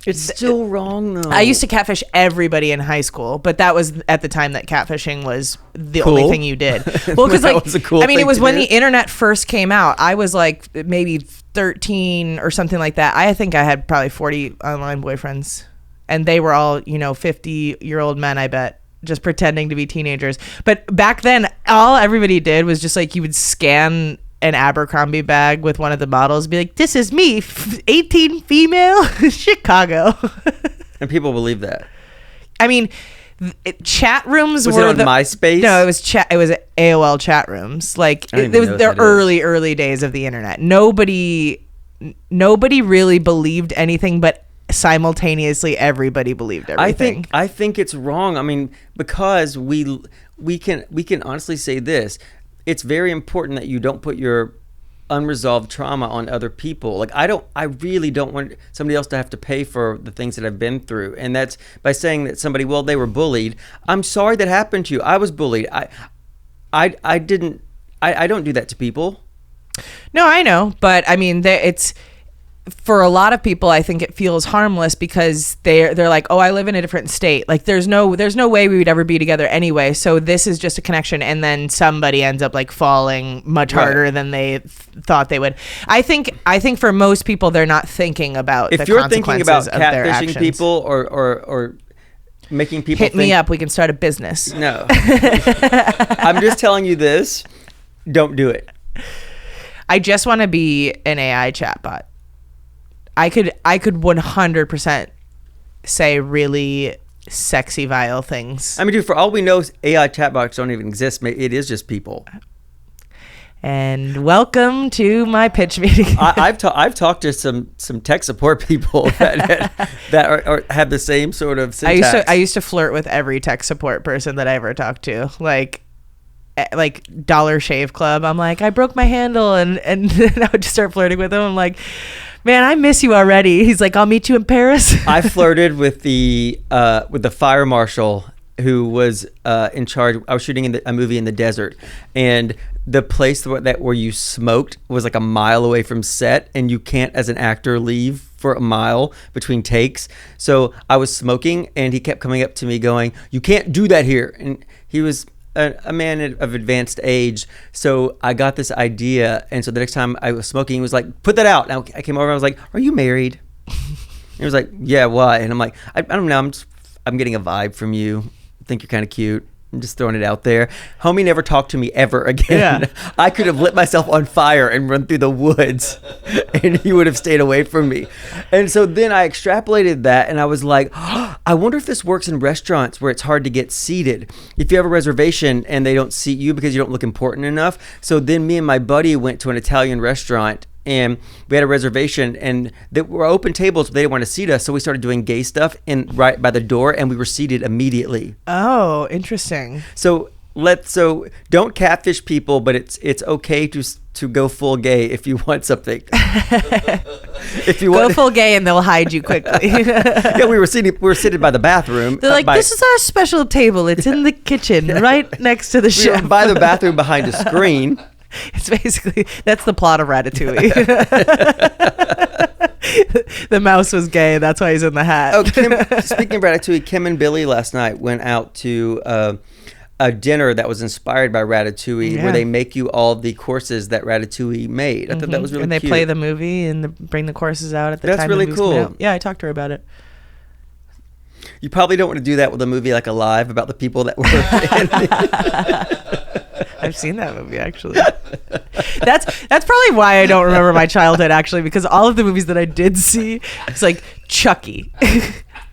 It's still wrong though. I used to catfish everybody in high school, but that was at the time that catfishing was the Cool. only thing you did. Well, because That was a cool it thing was to when do. the internet first came out. I was like maybe 13 or something like that. I think I had probably 40 online boyfriends, and they were all 50-year-old men, I bet, just pretending to be teenagers. But back then, all everybody did was just like, you would scan an Abercrombie bag with one of the models, be like, this is me, 18 female, Chicago. And people believe that. I mean, chat rooms Was were it on MySpace? No, it was AOL chat rooms. Like, I don't it even was know the what that is. early days of the internet. Nobody really believed anything, but simultaneously everybody believed everything. I think it's wrong. I mean, because we can honestly say this. It's very important that you don't put your unresolved trauma on other people. Like I really don't want somebody else to have to pay for the things that I've been through. And that's by saying that somebody, well, they were bullied. I'm sorry that happened to you. I was bullied. I don't do that to people. No, I know, but I mean, it's for a lot of people, I think it feels harmless because they're like, oh, I live in a different state. Like there's no way we would ever be together anyway. So this is just a connection. And then somebody ends up like falling much harder than they thought they would. I think for most people, they're not thinking about if the you're thinking about consequences of their catfishing actions. people or making people Hit me up. We can start a business. No. I'm just telling you this. Don't do it. I just want to be an AI chatbot. I could 100% say really sexy, vile things. I mean, dude, for all we know, AI chatbots don't even exist. It is just people. And welcome to my pitch meeting. I've talked to some tech support people that have the same sort of syntax. I used to flirt with every tech support person that I ever talked to, like Dollar Shave Club. I'm like, I broke my handle, and then I would just start flirting with him. I'm like, man, I miss you already. He's like, I'll meet you in Paris. I flirted with the fire marshal who was in charge. I was shooting a movie in the desert, and the place where you smoked was like a mile away from set, and you can't, as an actor, leave for a mile between takes. So I was smoking, and he kept coming up to me going, "You can't do that here." And he was a man of advanced age. So I got this idea, and so the next time I was smoking, he was like, "Put that out." And I came over, and I was like, "Are you married?" He was like, "Yeah, why?" And I'm like, I don't know. I'm getting a vibe from you. I think you're kind of cute. I'm just throwing it out there. Homie never talked to me ever again. Yeah. I could have lit myself on fire and run through the woods, and he would have stayed away from me. And so then I extrapolated that, and I was like, I wonder if this works in restaurants where it's hard to get seated. If you have a reservation and they don't seat you because you don't look important enough. So then me and my buddy went to an Italian restaurant, and we had a reservation, and there were open tables, but they didn't want to seat us. So we started doing gay stuff right by the door, and we were seated immediately. Oh, interesting. So don't catfish people, but it's okay to go full gay if you want something. If you go full gay, and they'll hide you quickly. Yeah, we were seated by the bathroom. They're like, this is our special table. It's in the kitchen, right next to the chef. We were by the bathroom behind a screen. It's basically, that's the plot of Ratatouille. The mouse was gay. That's why he's in the hat. Oh, speaking of Ratatouille, Kim and Billy last night went out to a dinner that was inspired by Ratatouille, where they make you all the courses that Ratatouille made. I thought that was really cute. And they play the movie and bring the courses out at the That's time. really the movie's coming cool. out. Yeah, I talked to her about it. You probably don't want to do that with a movie like Alive about the people that were in I've seen that movie, actually. That's probably why I don't remember my childhood, actually, because all of the movies that I did see, it's like Chucky,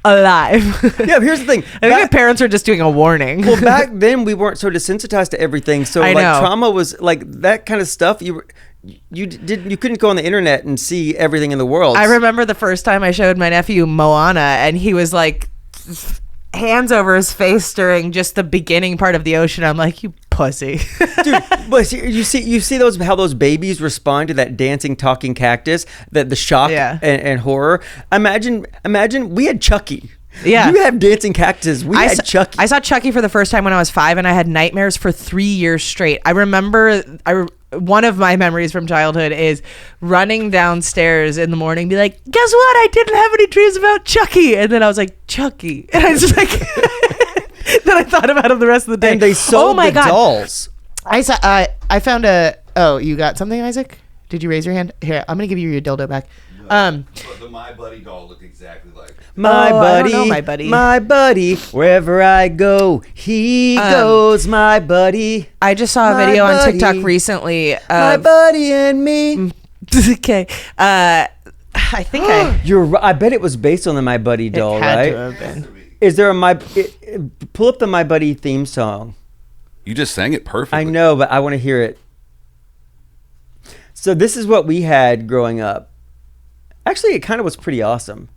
Alive. Yeah, but here's the thing. I think my parents were just doing a warning. Well, back then we weren't so desensitized to everything, so I like know. trauma was like that kind of stuff. You couldn't go on the internet and see everything in the world. I remember the first time I showed my nephew Moana, and he was like hands over his face during just the beginning part of the ocean. I'm like, you pussy. Dude, but you see how those babies respond to that dancing talking cactus, that the shock and horror. Imagine we had Chucky. Yeah, you have dancing cactuses. We had Chucky. I saw Chucky for the first time when I was 5, and I had nightmares for 3 years straight. I remember one of my memories from childhood is running downstairs in the morning, be like, guess what? I didn't have any dreams about Chucky. And then I was like, Chucky. And I was like, then I thought about him the rest of the day. And they sold dolls. I found you got something, Isaac? Did you raise your hand? Here, I'm going to give you your dildo back. The My Buddy doll looked exactly like my buddy. I don't know my buddy. My buddy. Wherever I go, he goes. My buddy. I just saw a video on TikTok recently. My buddy and me. Okay. I think I bet it was based on the My Buddy doll, it had right? to have been. Is there pull up the My Buddy theme song? You just sang it perfectly. I know, but I want to hear it. So this is what we had growing up. Actually, it kind of was pretty awesome.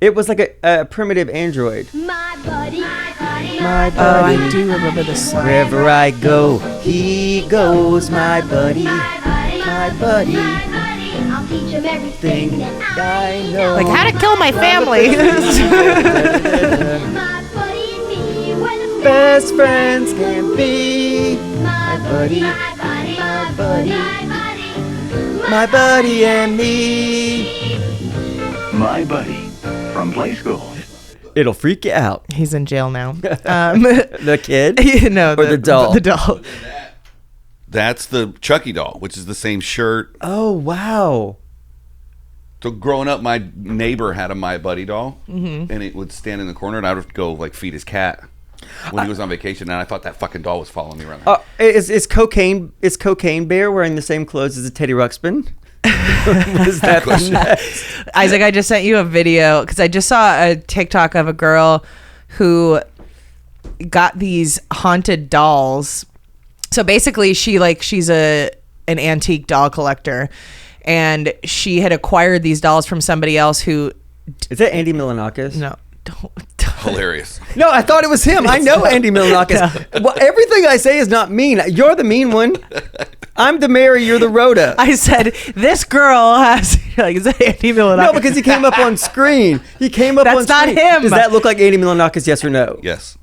It was like a primitive android. My buddy, my buddy, My buddy. Oh, I do remember this song. Wherever I go, he goes. My buddy. My buddy. I'll teach him everything that I know. Like how to kill my family. My buddy and me, we're the Best friends can be. My buddy, my buddy, my buddy. my buddy, My buddy and me. My Buddy from Play School. It'll freak you out. He's in jail now. The kid? No, Or the doll? The doll. That's the Chucky doll, which is the same shirt. Oh, wow. So growing up, my neighbor had a My Buddy doll, and it would stand in the corner, and I would go like feed his cat when he was on vacation, and I thought that fucking doll was following me around. Is Cocaine Bear wearing the same clothes as a Teddy Ruxpin? Was that question? Isaac, I just sent you a video because I just saw a TikTok of a girl who got these haunted dolls. So basically, she's an antique doll collector, and she had acquired these dolls from somebody else who. Is that Andy Milonakis? No, don't. Hilarious. No, I thought it was him. I know Andy Milonakis. Well, everything I say is not mean. You're the mean one. I'm the Mary. You're the Rhoda. I said this girl has. Like, is that Andy Milonakis? No, because he came up on screen. He came up on That's not screen. him. Does that look like Andy Milonakis? Yes or no? Yes.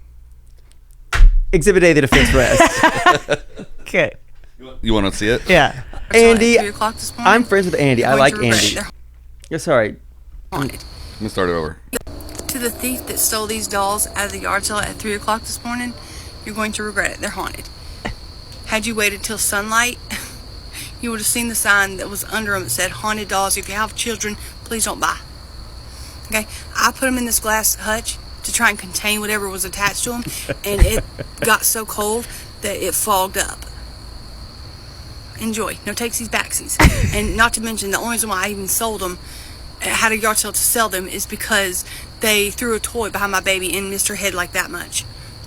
Exhibit A, the defense rests. Okay. You want to see it? Yeah. Andy, At 3 o'clock this morning, I'm friends with Andy. I you're like going to regret Andy. it. Yeah, sorry. They're haunted. Let me start it over. To the thief that stole these dolls out of the yard sale at 3 o'clock this morning, you're going to regret it. They're haunted. Had you waited till sunlight, you would have seen the sign that was under them that said, haunted dolls. If you have children, please don't buy. Okay? I put them in this glass hutch to try and contain whatever was attached to them, and it got so cold that it fogged up. Enjoy. No takesies, backsies. And not to mention, the only reason why I even sold them, had a yard sale to sell them, is because they threw a toy behind my baby and missed her head like that much.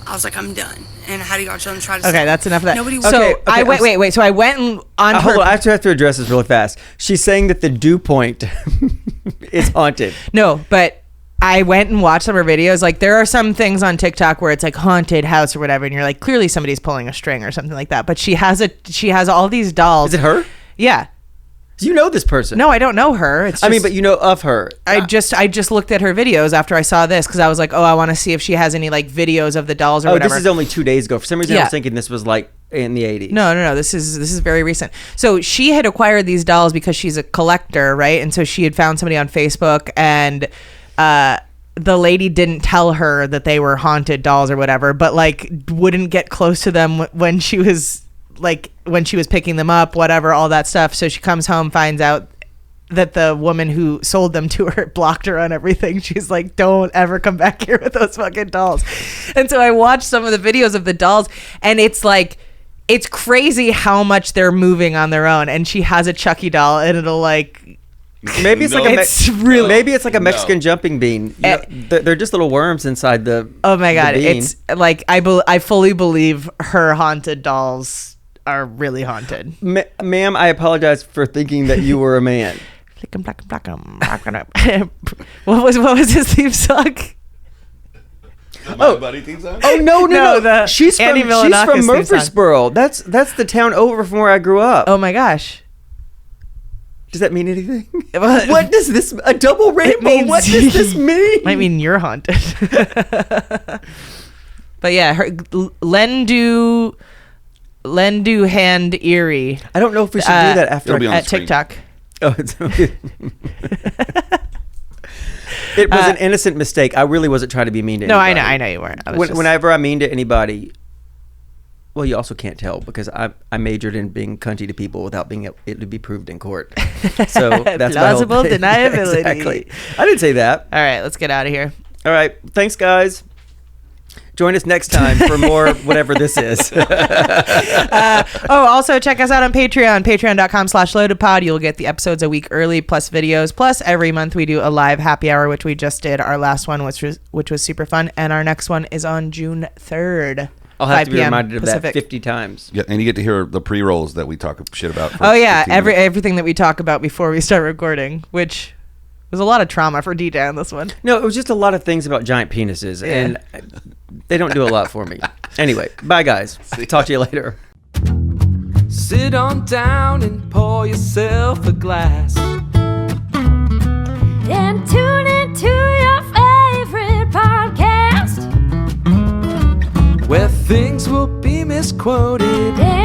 I was like, I'm done. And I had a yard sale and tried to sell Okay, them. that's enough of that. Nobody so Okay, I went. I'm Wait. So I went on. Hold on, I have to address this really fast. She's saying that the dew point is haunted. No, but I went and watched some of her videos. Like, there are some things on TikTok where it's like haunted house or whatever, and you're like, clearly somebody's pulling a string or something like that. But she has all these dolls. Is it her? Yeah. You know this person. No, I don't know her. It's I mean, just- but you know of her. I just looked at her videos after I saw this because I was like, oh, I want to see if she has any like videos of the dolls or whatever. This is only 2 days ago. For some reason, I Yeah. was thinking this was like in the 80s. No. This is very recent. So she had acquired these dolls because she's a collector, right? And so she had found somebody on Facebook, and the lady didn't tell her that they were haunted dolls or whatever, but like wouldn't get close to them when she was picking them up, whatever, all that stuff. So she comes home, finds out that the woman who sold them to her blocked her on everything. She's like, don't ever come back here with those fucking dolls. And so I watched some of the videos of the dolls, and it's like, it's crazy how much they're moving on their own. And she has a Chucky doll, and it'll like, Maybe it's No. like It's really- maybe it's like a No. Mexican jumping bean. You know, they're just little worms inside the. oh my God, the bean. it's like, I fully believe her haunted dolls are really haunted. Ma'am, I apologize for thinking that you were a man. What was his theme song? My buddy thinks so? Oh no! the She's Andy from Milonakis theme song. Murfreesboro. That's the town over from where I grew up. Oh my gosh. Does that mean anything? Well, What does this? A double rainbow? means- What does this mean? Might mean you're haunted. But yeah, her Lendu hand eerie I don't know if we should do that after It'll be on at the screen. TikTok. Oh, it was an innocent mistake. I really wasn't trying to be mean to No, anybody. I know you weren't. I was just- Whenever I'm mean to anybody, well, you also can't tell because I majored in being cunty to people without being it to be proved in court. So that's my whole Plausible thing. deniability. Exactly. I didn't say that. All right, let's get out of here. All right. Thanks, guys. Join us next time for more whatever this is. Also check us out on Patreon, patreon.com/loadedpod. You'll get the episodes a week early, plus videos. Plus every month we do a live happy hour, which we just did. Our last one, which was super fun. And our next one is on June 3rd. I'll have 5 to be p.m. reminded of Pacific. that 50 times. Yeah, and you get to hear the pre-rolls that we talk shit about. For Oh yeah, 15 minutes. everything that we talk about before we start recording, which was a lot of trauma for DJ on this one. No, it was just a lot of things about giant penises, and they don't do a lot for me. Anyway, bye, guys. Talk to you later. Sit on down and pour yourself a glass. Then tune into your favorite podcast. Where things will be misquoted. Then